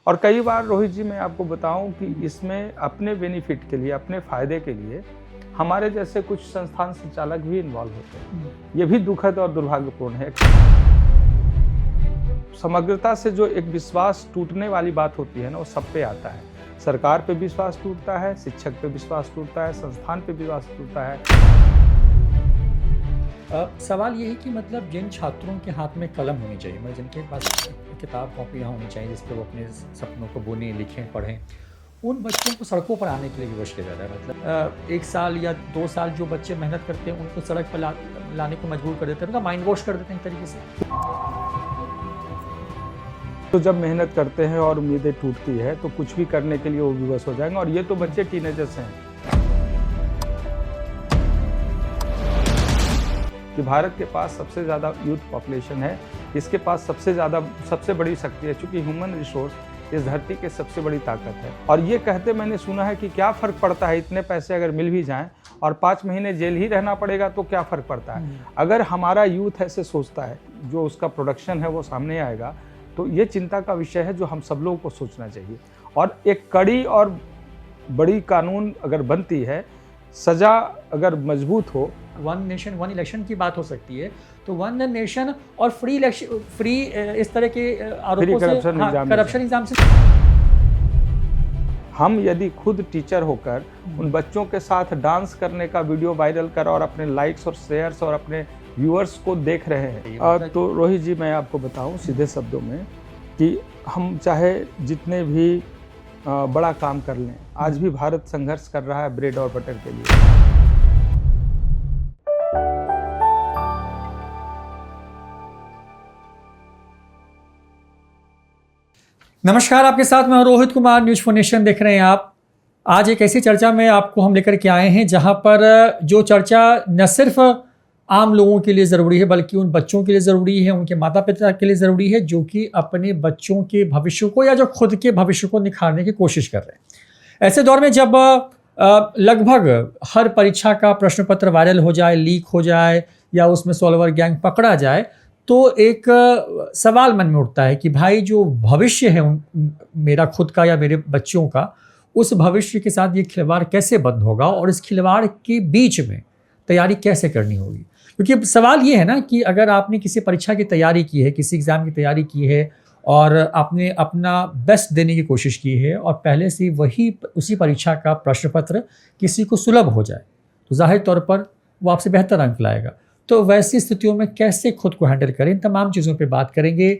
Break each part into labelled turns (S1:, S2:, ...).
S1: और कई बार रोहित जी मैं आपको बताऊं कि इसमें अपने बेनिफिट के लिए, अपने फ़ायदे के लिए हमारे जैसे कुछ संस्थान संचालक भी इन्वॉल्व होते हैं। ये भी दुखद और दुर्भाग्यपूर्ण है। समग्रता से जो एक विश्वास टूटने वाली बात होती है ना, वो सब पे आता है। सरकार पे विश्वास टूटता है, शिक्षक पे विश्वास टूटता है, संस्थान पे विश्वास टूटता है।
S2: सवाल ये है कि मतलब जिन छात्रों के हाथ में कलम होनी चाहिए, मतलब जिनके पास किताब कॉपियाँ होनी चाहिए जिस पर वो अपने सपनों को बुनें, लिखें, पढ़ें, उन बच्चों को सड़कों पर आने के लिए विवश किया जा रहा है। मतलब 1 साल या 2 साल जो बच्चे मेहनत करते हैं उनको सड़क पर लाने को मजबूर कर देते हैं, उनका माइंड वॉश कर देते हैं एक तरीके से।
S1: तो जब मेहनत करते हैं और उम्मीदें टूटती है तो कुछ भी करने के लिए वो विवश हो जाएंगे। और ये तो बच्चे टीनेजर्स हैं कि भारत के पास सबसे ज़्यादा यूथ पॉपुलेशन है, इसके पास सबसे बड़ी शक्ति है, चूँकि ह्यूमन रिसोर्स इस धरती की सबसे बड़ी ताकत है। और ये कहते मैंने सुना है कि क्या फ़र्क पड़ता है, इतने पैसे अगर मिल भी जाएं और 5 महीने जेल ही रहना पड़ेगा तो क्या फ़र्क पड़ता है। अगर हमारा यूथ ऐसे सोचता है, जो उसका प्रोडक्शन है वो सामने आएगा, तो ये चिंता का विषय है जो हम सब लोगों को सोचना चाहिए। और एक कड़ी और बड़ी कानून अगर बनती है, सज़ा अगर मजबूत हो,
S2: 1 नेशन 1 इलेक्शन की बात हो सकती है, तो 1 नेशन और फ्री इलेक्शन, फ्री इस तरह के आरोपों से, करप्शन एग्जाम से
S1: हम यदि खुद टीचर होकर उन बच्चों के साथ डांस करने का वीडियो वायरल कर और अपने लाइक्स और शेयर्स और अपने व्यूअर्स को देख रहे हैं, तो रोहित जी मैं आपको बताऊं सीधे शब्दों में कि हम चाहे जितने भी बड़ा काम कर लें, आज भी भारत संघर्ष कर रहा है ब्रेड और बटर के लिए।
S2: नमस्कार, आपके साथ मैं Rohit Kumar, news for nation देख रहे हैं आप। आज एक ऐसी चर्चा में आपको हम लेकर के आए हैं जहां पर जो चर्चा न सिर्फ आम लोगों के लिए ज़रूरी है बल्कि उन बच्चों के लिए ज़रूरी है, उनके माता पिता के लिए ज़रूरी है जो कि अपने बच्चों के भविष्य को या जो खुद के भविष्य को निखारने की कोशिश कर रहे हैं। ऐसे दौर में जब लगभग हर परीक्षा का प्रश्न पत्र वायरल हो जाए, लीक हो जाए या उसमें सॉल्वर गैंग पकड़ा जाए, तो एक सवाल मन में उठता है कि भाई जो भविष्य है मेरा खुद का या मेरे बच्चों का, उस भविष्य के साथ ये खिलवाड़ कैसे बंद होगा और इस खिलवाड़ के बीच में तैयारी कैसे करनी होगी। क्योंकि सवाल ये है ना कि अगर आपने किसी परीक्षा की तैयारी की है, किसी एग्ज़ाम की तैयारी की है और आपने अपना बेस्ट देने की कोशिश की है और पहले से उसी परीक्षा का प्रश्न पत्र किसी को सुलभ हो जाए, तो जाहिर तौर पर वो आपसे बेहतर अंक लाएगा। तो वैसी स्थितियों में कैसे खुद को हैंडल करें, इन तमाम चीज़ों पे बात करेंगे।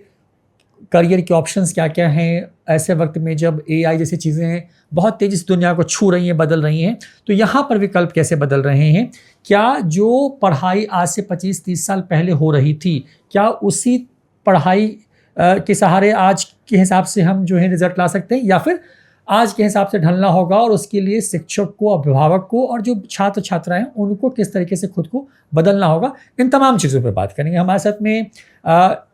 S2: करियर के ऑप्शंस क्या क्या हैं ऐसे वक्त में जब AI जैसी चीज़ें बहुत तेज़ी से दुनिया को छू रही हैं, बदल रही हैं, तो यहाँ पर विकल्प कैसे बदल रहे हैं। क्या जो पढ़ाई आज से 25-30 साल पहले हो रही थी, क्या उसी पढ़ाई के सहारे आज के हिसाब से हम जो है रिजल्ट ला सकते हैं, या फिर आज के हिसाब से ढलना होगा और उसके लिए शिक्षक को, अभिभावक को और जो छात्र छात्राएं हैं उनको किस तरीके से खुद को बदलना होगा। इन तमाम चीज़ों पर बात करेंगे। हमारे साथ में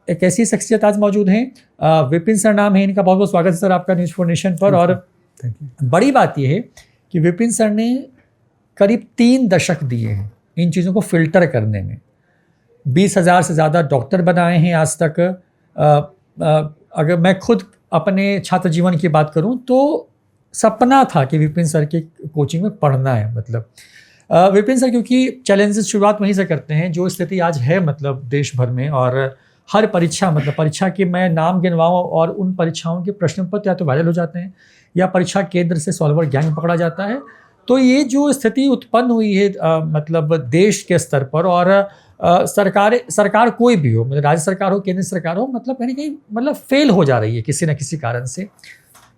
S2: एक ऐसी शख्सियत आज मौजूद हैं, विपिन सर नाम है इनका। बहुत बहुत स्वागत है सर आपका न्यूज़ फॉर नेशन पर। और बड़ी बात यह है कि विपिन सर ने करीब 3 दशक दिए हैं इन चीज़ों को फिल्टर करने में। 20,000 से ज़्यादा डॉक्टर बनाए हैं आज तक। अगर मैं खुद अपने छात्र जीवन की बात करूं तो सपना था कि विपिन सर के कोचिंग में पढ़ना है। मतलब विपिन सर क्योंकि चैलेंजेस शुरुआत वहीं से करते हैं, जो स्थिति आज है मतलब देश भर में, और हर परीक्षा, मतलब परीक्षा के मैं नाम गिनवाऊँ और उन परीक्षाओं के प्रश्न पत्र या तो वायरल हो जाते हैं या परीक्षा केंद्र से सॉल्वर गैंग पकड़ा जाता है। तो ये जो स्थिति उत्पन्न हुई है मतलब देश के स्तर पर, और सरकार कोई भी हो, मतलब राज्य सरकार हो, केंद्र सरकार हो, मतलब कहीं कहीं मतलब फेल हो जा रही है किसी न किसी कारण से।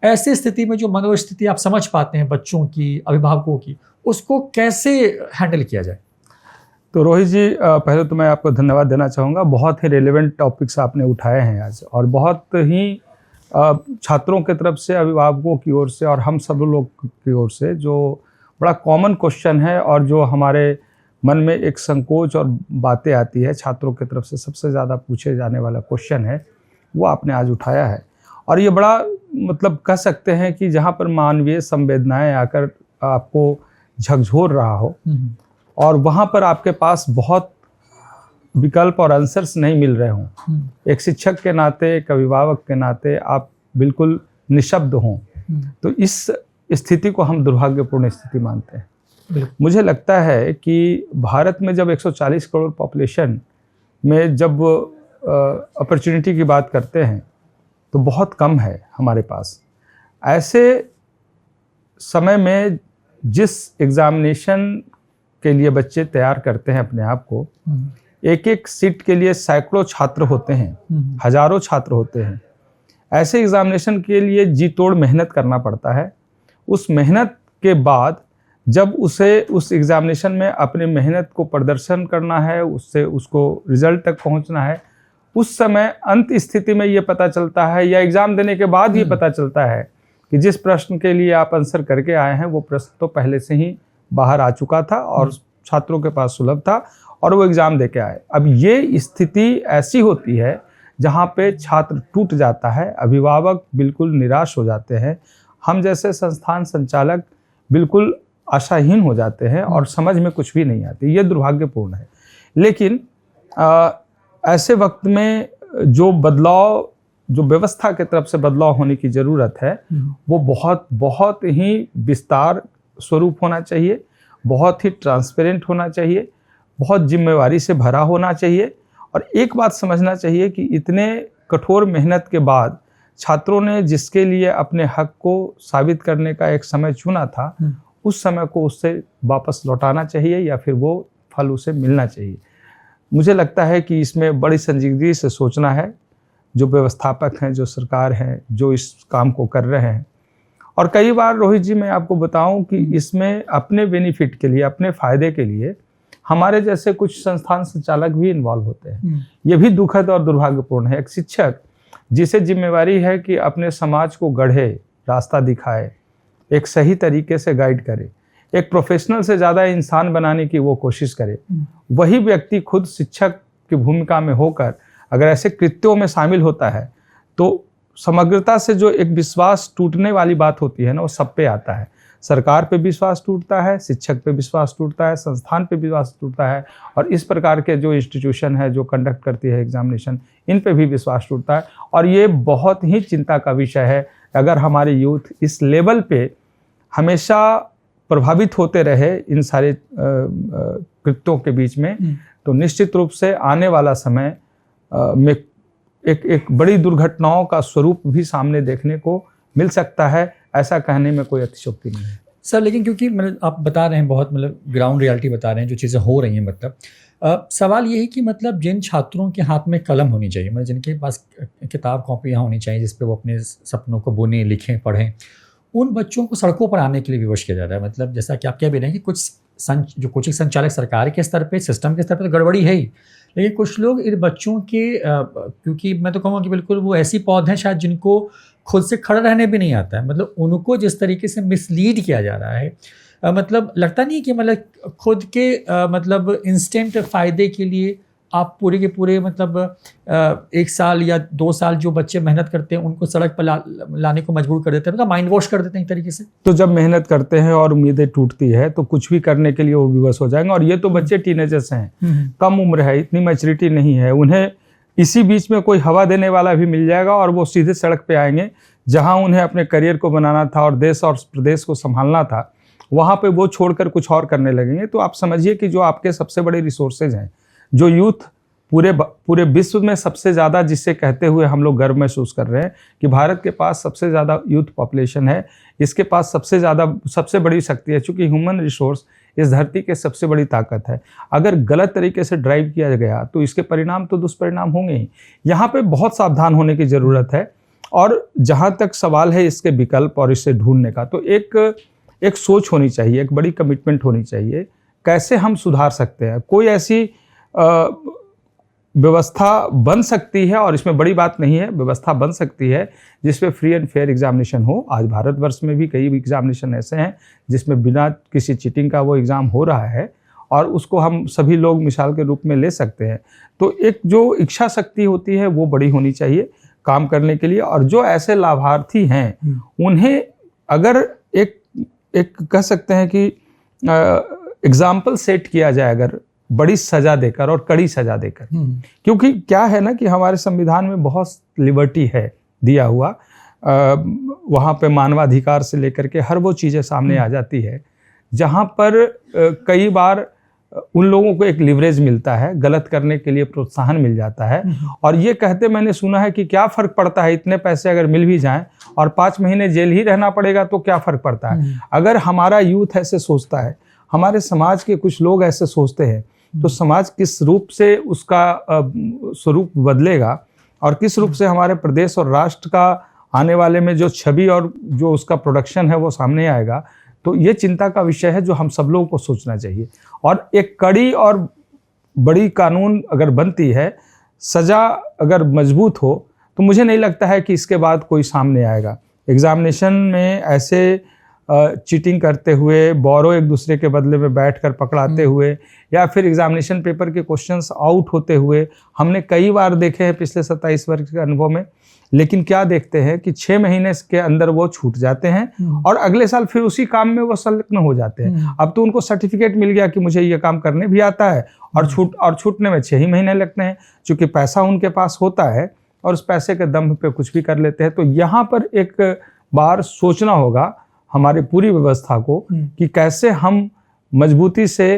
S2: ऐसी स्थिति में जो मनोस्थिति आप समझ पाते हैं बच्चों की, अभिभावकों की, उसको कैसे हैंडल किया जाए।
S1: तो रोहित जी, पहले तो मैं आपको धन्यवाद देना चाहूँगा। बहुत ही रेलेवेंट टॉपिक्स आपने उठाए हैं आज, और बहुत ही छात्रों की तरफ से, अभिभावकों की ओर से और हम सब लोग की ओर से जो बड़ा कॉमन क्वेश्चन है और जो हमारे मन में एक संकोच और बातें आती है, छात्रों की तरफ से सबसे ज़्यादा पूछे जाने वाला क्वेश्चन है, वो आपने आज उठाया है। और ये बड़ा मतलब कह सकते हैं कि जहाँ पर मानवीय संवेदनाएं आकर आपको झकझोर रहा हो और वहाँ पर आपके पास बहुत विकल्प और आंसर्स नहीं मिल रहे हों, एक शिक्षक के नाते, एक अभिभावक के नाते आप बिल्कुल निशब्द हों, तो इस स्थिति को हम दुर्भाग्यपूर्ण स्थिति मानते हैं। मुझे लगता है कि भारत में जब 140 करोड़ पॉपुलेशन में जब अपॉर्चुनिटी की बात करते हैं तो बहुत कम है हमारे पास। ऐसे समय में जिस एग्जामिनेशन के लिए बच्चे तैयार करते हैं अपने आप को, एक एक सीट के लिए सैकड़ों छात्र होते हैं, हजारों छात्र होते हैं। ऐसे एग्जामिनेशन के लिए जी तोड़ मेहनत करना पड़ता है। उस मेहनत के बाद जब उसे उस एग्जामिनेशन में अपने मेहनत को प्रदर्शन करना है, उससे उसको रिजल्ट तक पहुंचना है, उस समय अंत स्थिति में ये पता चलता है या एग्जाम देने के बाद ये पता चलता है कि जिस प्रश्न के लिए आप आंसर करके आए हैं वो प्रश्न तो पहले से ही बाहर आ चुका था और छात्रों के पास सुलभ था और वो एग्जाम दे के आए। अब ये स्थिति ऐसी होती है जहाँ पे छात्र टूट जाता है, अभिभावक बिल्कुल निराश हो जाते हैं, हम जैसे संस्थान संचालक बिल्कुल आशाहीन हो जाते हैं और समझ में कुछ भी नहीं आती। ये दुर्भाग्यपूर्ण है। लेकिन ऐसे वक्त में जो बदलाव, जो व्यवस्था की तरफ से बदलाव होने की ज़रूरत है, वो बहुत ही विस्तार स्वरूप होना चाहिए, बहुत ही ट्रांसपेरेंट होना चाहिए, बहुत जिम्मेवारी से भरा होना चाहिए। और एक बात समझना चाहिए कि इतने कठोर मेहनत के बाद छात्रों ने जिसके लिए अपने हक को साबित करने का एक समय चुना था, उस समय को उससे वापस लौटाना चाहिए या फिर वो फल उसे मिलना चाहिए। मुझे लगता है कि इसमें बड़ी संजीदगी से सोचना है, जो व्यवस्थापक हैं, जो सरकार हैं, जो इस काम को कर रहे हैं। और कई बार रोहित जी मैं आपको बताऊं कि इसमें अपने बेनिफिट के लिए, अपने फ़ायदे के लिए हमारे जैसे कुछ संस्थान संचालक भी इन्वॉल्व होते हैं। ये भी दुखद और दुर्भाग्यपूर्ण है। एक शिक्षक जिसे जिम्मेवारी है कि अपने समाज को गढ़े, रास्ता दिखाए, एक सही तरीके से गाइड करे, एक प्रोफेशनल से ज़्यादा इंसान बनाने की वो कोशिश करे, वही व्यक्ति खुद शिक्षक की भूमिका में होकर अगर ऐसे कृत्यों में शामिल होता है तो समग्रता से जो एक विश्वास टूटने वाली बात होती है ना, वो सब पे आता है। सरकार पे विश्वास टूटता है, शिक्षक पे विश्वास टूटता है, संस्थान पे विश्वास टूटता है और इस प्रकार के जो इंस्टीट्यूशन है, जो कंडक्ट करती है एग्जामिनेशन, इन पे भी विश्वास टूटता है। और ये बहुत ही चिंता का विषय है। अगर हमारे यूथ इस लेवल पे हमेशा प्रभावित होते रहे इन सारे कृत्यों के बीच में, तो निश्चित रूप से आने वाला समय में एक बड़ी दुर्घटनाओं का स्वरूप भी सामने देखने को मिल सकता है। ऐसा कहने में कोई अतिशयोक्ति नहीं है
S2: सर। लेकिन क्योंकि मतलब आप बता रहे हैं, बहुत मतलब ग्राउंड रियलिटी बता रहे हैं, जो चीज़ें हो रही हैं, मतलब सवाल ये है कि मतलब जिन छात्रों के हाथ में कलम होनी चाहिए, मतलब जिनके पास किताब कॉपियाँ होनी चाहिए जिस पे वो अपने सपनों को बुनें, लिखें, पढ़ें, उन बच्चों को सड़कों पर आने के लिए विवश किया जा रहा है। मतलब जैसा कि आप कह भी रहे हैं कि कुछ जो कोचिंग संचालक सरकार के स्तर पे, सिस्टम के स्तर पे तो गड़बड़ी है ही, लेकिन कुछ लोग इन बच्चों के क्योंकि मैं तो कहूँगा कि बिल्कुल वो ऐसी पौध हैं शायद जिनको खुद से खड़ा रहने भी नहीं आता है, मतलब उनको जिस तरीके से मिसलीड किया जा रहा है, मतलब लगता नहीं कि मतलब खुद के मतलब इंस्टेंट फ़ायदे के लिए आप पूरे के पूरे मतलब 1 साल या 2 साल जो बच्चे मेहनत करते हैं उनको सड़क पर लाने को मजबूर कर देते हैं, मतलब माइंड वॉश कर देते हैं एक तरीके से।
S1: तो जब मेहनत करते हैं और उम्मीदें टूटती है तो कुछ भी करने के लिए वो विवश हो जाएंगे। और ये तो बच्चे टीनेजर्स हैं, कम उम्र है, इतनी मैच्योरिटी नहीं है, उन्हें इसी बीच में कोई हवा देने वाला भी मिल जाएगा और वो सीधे सड़क पे आएंगे। जहाँ उन्हें अपने करियर को बनाना था और देश और प्रदेश को संभालना था, वहाँ पे वो छोड़कर कुछ और करने लगेंगे। तो आप समझिए कि जो आपके सबसे बड़े रिसोर्सेज हैं, जो यूथ पूरे विश्व में सबसे ज़्यादा, जिससे कहते हुए हम लोग गर्व महसूस कर रहे हैं कि भारत के पास सबसे ज़्यादा यूथ पॉपुलेशन है, इसके पास सबसे बड़ी शक्ति है। चूँकि ह्यूमन रिसोर्स इस धरती के सबसे बड़ी ताकत है। अगर गलत तरीके से ड्राइव किया गया तो इसके परिणाम तो दुष्परिणाम होंगे ही। यहाँ पे बहुत सावधान होने की ज़रूरत है। और जहाँ तक सवाल है इसके विकल्प और इसे ढूंढने का, तो एक सोच होनी चाहिए, एक बड़ी कमिटमेंट होनी चाहिए, कैसे हम सुधार सकते हैं। कोई ऐसी व्यवस्था बन सकती है, और इसमें बड़ी बात नहीं है, व्यवस्था बन सकती है जिसमें फ्री एंड फेयर एग्जामिनेशन हो। आज भारतवर्ष में भी कई एग्जामिनेशन ऐसे हैं जिसमें बिना किसी चीटिंग का वो एग्ज़ाम हो रहा है और उसको हम सभी लोग मिसाल के रूप में ले सकते हैं। तो एक जो इच्छा शक्ति होती है वो बड़ी होनी चाहिए काम करने के लिए। और जो ऐसे लाभार्थी हैं उन्हें अगर एक कह सकते हैं कि एग्जाम्पल सेट किया जाए, अगर बड़ी सजा देकर और कड़ी सजा देकर, क्योंकि क्या है ना कि हमारे संविधान में बहुत लिबर्टी है दिया हुआ। वहाँ पे मानवाधिकार से लेकर के हर वो चीज़ें सामने आ जाती है जहाँ पर कई बार उन लोगों को एक लिवरेज मिलता है, गलत करने के लिए प्रोत्साहन मिल जाता है। और ये कहते मैंने सुना है कि क्या फ़र्क पड़ता है, इतने पैसे अगर मिल भी जाएं और 5 महीने जेल ही रहना पड़ेगा तो क्या फ़र्क पड़ता है। अगर हमारा यूथ ऐसे सोचता है, हमारे समाज के कुछ लोग ऐसे सोचते हैं, तो समाज किस रूप से उसका स्वरूप बदलेगा और किस रूप से हमारे प्रदेश और राष्ट्र का आने वाले में जो छवि और जो उसका प्रोडक्शन है वो सामने आएगा। तो ये चिंता का विषय है जो हम सब लोगों को सोचना चाहिए। और एक कड़ी और बड़ी कानून अगर बनती है, सज़ा अगर मजबूत हो, तो मुझे नहीं लगता है कि इसके बाद कोई सामने आएगा। एग्जामिनेशन में ऐसे चीटिंग करते हुए, बोरो एक दूसरे के बदले में बैठकर पकड़ाते हुए, या फिर एग्जामिनेशन पेपर के क्वेश्चंस आउट होते हुए हमने कई बार देखे हैं पिछले 27 वर्ष के अनुभव में। लेकिन क्या देखते हैं कि 6 महीने के अंदर वो छूट जाते हैं और अगले साल फिर उसी काम में वो संलग्न हो जाते हैं। अब तो उनको सर्टिफिकेट मिल गया कि मुझे ये काम करने भी आता है, और छूटने में 6 ही महीने लगते हैं, क्योंकि पैसा उनके पास होता है और उस पैसे के दम पे कुछ भी कर लेते हैं। तो यहाँ पर एक बार सोचना होगा हमारी पूरी व्यवस्था को कि कैसे हम मजबूती से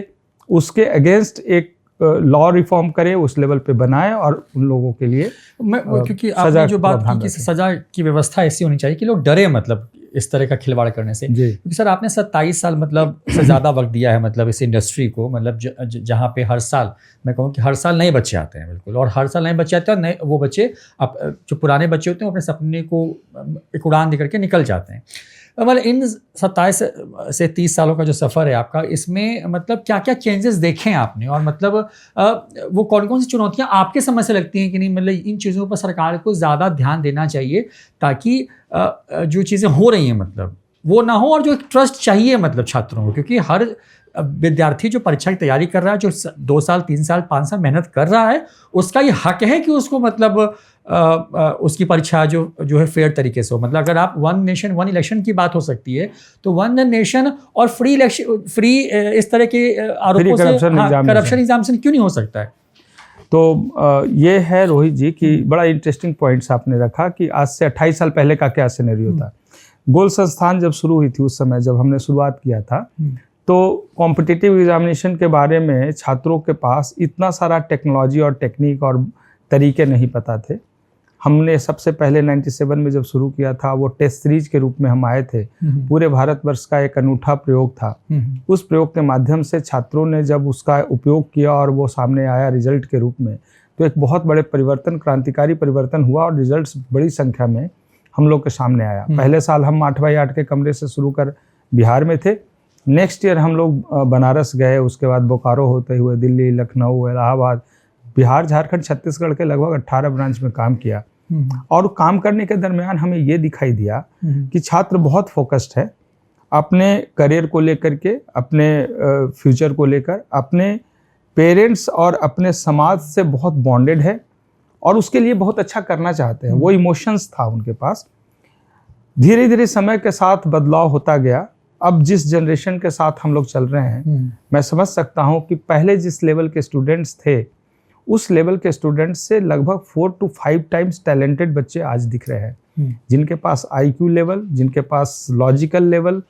S1: उसके अगेंस्ट एक लॉ रिफॉर्म करें, उस लेवल पे बनाएं और उन लोगों के लिए
S2: क्योंकि आपने जो बात की कि सजा की व्यवस्था ऐसी होनी चाहिए कि लोग डरे, मतलब इस तरह का खिलवाड़ करने से। क्योंकि सर आपने 27 साल मतलब से ज़्यादा वक्त दिया है मतलब इस इंडस्ट्री को, मतलब जहाँ पे हर साल मैं कहूँ कि हर साल नए बच्चे आते हैं, बिल्कुल, और हर साल नए बच्चे आते हैं, नए वो बच्चे अब जो पुराने बच्चे होते हैं वो अपने सपने को एक उड़ान दे करके निकल जाते हैं। मतलब इन 27 से 30 सालों का जो सफ़र है आपका, इसमें मतलब क्या क्या चेंजेस देखे हैं आपने, और मतलब वो कौन कौन सी चुनौतियां आपके समझ से लगती हैं कि नहीं मतलब इन चीज़ों पर सरकार को ज़्यादा ध्यान देना चाहिए ताकि जो चीज़ें हो रही हैं मतलब वो ना हो, और जो एक ट्रस्ट चाहिए मतलब छात्रों को, क्योंकि हर विद्यार्थी जो परीक्षा की तैयारी कर रहा है, जो 2 साल 3 साल 5 साल मेहनत कर रहा है, उसका ये हक है कि उसको मतलब उसकी परीक्षा जो है फेयर तरीके से हो। मतलब अगर आप 1 नेशन 1 इलेक्शन की बात हो सकती है, तो 1 नेशन और फ्री इलेक्शन, फ्री इस तरह के आरोपों से करप्शन एग्जामिनेशन क्यों नहीं हो सकता है?
S1: तो ये है रोहित जी कि बड़ा इंटरेस्टिंग पॉइंट्स आपने रखा कि आज से 28 साल पहले का क्या सिनेरियो था। गोल संस्थान जब शुरू हुई थी, उस समय जब हमने शुरुआत किया था, तो कॉम्पिटिटिव एग्जामिनेशन के बारे में छात्रों के पास इतना सारा टेक्नोलॉजी और टेक्निक और तरीके नहीं पता थे। हमने सबसे पहले 97 में जब शुरू किया था, वो टेस्ट सीरीज के रूप में हम आए थे। पूरे भारतवर्ष का एक अनूठा प्रयोग था। उस प्रयोग के माध्यम से छात्रों ने जब उसका उपयोग किया और वो सामने आया रिजल्ट के रूप में, तो एक बहुत बड़े परिवर्तन, क्रांतिकारी परिवर्तन हुआ और रिजल्ट्स बड़ी संख्या में हम लोग के सामने आया। पहले साल हम 8x8 के कमरे से शुरू कर बिहार में थे। नेक्स्ट ईयर हम लोग बनारस गए, उसके बाद बोकारो होते हुए दिल्ली, लखनऊ, इलाहाबाद, बिहार, झारखंड, छत्तीसगढ़ के लगभग 18 ब्रांच में काम किया। और काम करने के दरमियान हमें ये दिखाई दिया कि छात्र बहुत फोकस्ड है अपने करियर को लेकर के, अपने फ्यूचर को लेकर, अपने पेरेंट्स और अपने समाज से बहुत बॉन्डेड है और उसके लिए बहुत अच्छा करना चाहते हैं। वो इमोशंस था उनके पास। धीरे धीरे समय के साथ बदलाव होता गया। अब जिस जनरेशन के साथ हम लोग चल रहे हैं, मैं समझ सकता हूँ कि पहले जिस लेवल के स्टूडेंट्स थे, उस लेवल के स्टूडेंट्स से लगभग 4 to 5 टाइम्स टैलेंटेड बच्चे आज दिख रहे हैं, जिनके पास IQ लेवल, जिनके पास लॉजिकल लेवल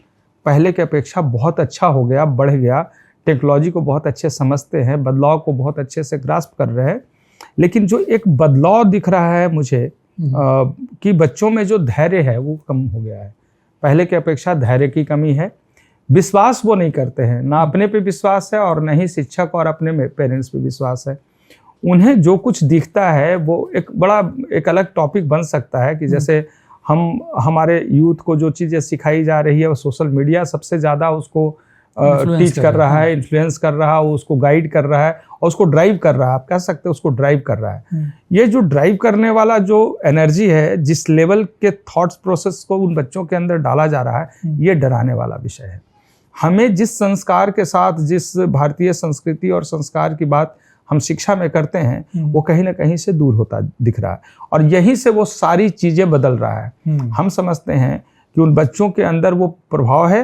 S1: पहले के अपेक्षा बहुत अच्छा हो गया, बढ़ गया। टेक्नोलॉजी को बहुत अच्छे समझते हैं, बदलाव को बहुत अच्छे से ग्रास्प कर रहे हैं। लेकिन जो एक बदलाव दिख रहा है मुझे कि बच्चों में जो धैर्य है वो कम हो गया है। पहले के अपेक्षा धैर्य की कमी है। विश्वास वो नहीं करते हैं, ना अपने पे विश्वास है और न ही शिक्षक और अपने पेरेंट्स पे विश्वास है। उन्हें जो कुछ दिखता है वो एक अलग टॉपिक बन सकता है कि जैसे हमारे यूथ को जो चीज़ें सिखाई जा रही है, वो सोशल मीडिया सबसे ज़्यादा उसको टीच कर रहा है, इन्फ्लुएंस कर रहा है, उसको गाइड कर रहा है और उसको ड्राइव कर रहा है। आप कह सकते हैं उसको ड्राइव कर रहा है। ये जो ड्राइव करने वाला जो एनर्जी है, जिस लेवल के थॉट्स प्रोसेस को उन बच्चों के अंदर डाला जा रहा है, ये डराने वाला विषय है। हमें जिस संस्कार के साथ, जिस भारतीय संस्कृति और संस्कार की बात हम शिक्षा में करते हैं, वो कहीं ना कहीं से दूर होता दिख रहा है और यहीं से वो सारी चीज़ें बदल रहा है। हम समझते हैं कि उन बच्चों के अंदर वो प्रभाव है,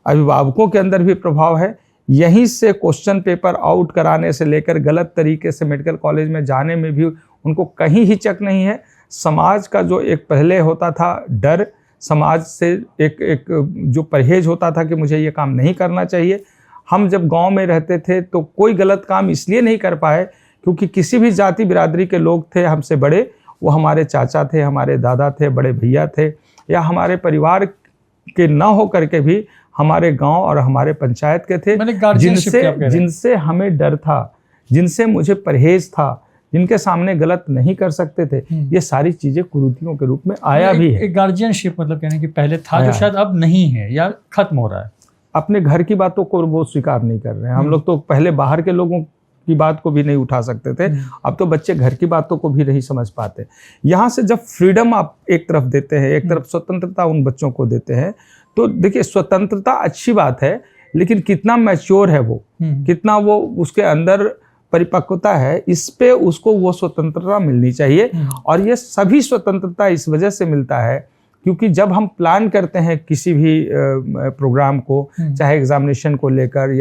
S1: अभिभावकों के अंदर भी प्रभाव है। यहीं से क्वेश्चन पेपर आउट कराने से लेकर गलत तरीके से मेडिकल कॉलेज में जाने में भी उनको कहीं हिचक नहीं है। समाज का जो एक पहले होता था डर, समाज से एक जो परहेज होता था कि मुझे ये काम नहीं करना चाहिए। हम जब गांव में रहते थे तो कोई गलत काम इसलिए नहीं कर पाए क्योंकि किसी भी जाति बिरादरी के लोग थे हमसे बड़े, वो हमारे चाचा थे, हमारे दादा थे, बड़े भैया थे, या हमारे परिवार के न हो करके भी हमारे गांव और हमारे पंचायत के थे, जिनसे हमें डर था, जिनसे मुझे परहेज था, जिनके सामने गलत नहीं कर सकते थे। ये सारी चीजें कुरीतियों के रूप में आया भी है।
S2: गार्जियनशिप मतलब कहने कि पहले था जो शायद अब नहीं है या खत्म हो रहा है।
S1: अपने घर की बातों को वो स्वीकार नहीं कर रहे हैं। हम लोग तो पहले बाहर के लोगों की बात को भी नहीं उठा सकते थे, अब तो बच्चे घर की बातों को भी नहीं समझ पाते। यहाँ से जब फ्रीडम आप एक तरफ देते हैं, एक तरफ स्वतंत्रता उन बच्चों को देते हैं, तो देखिए स्वतंत्रता अच्छी बात है, लेकिन कितना मैच्योर है वो, कितना वो उसके अंदर परिपक्वता है, इस पे उसको वो स्वतंत्रता मिलनी चाहिए। और ये सभी स्वतंत्रता इस वजह से मिलता है क्योंकि जब हम प्लान करते हैं किसी भी प्रोग्राम को, चाहे एग्जामिनेशन को लेकर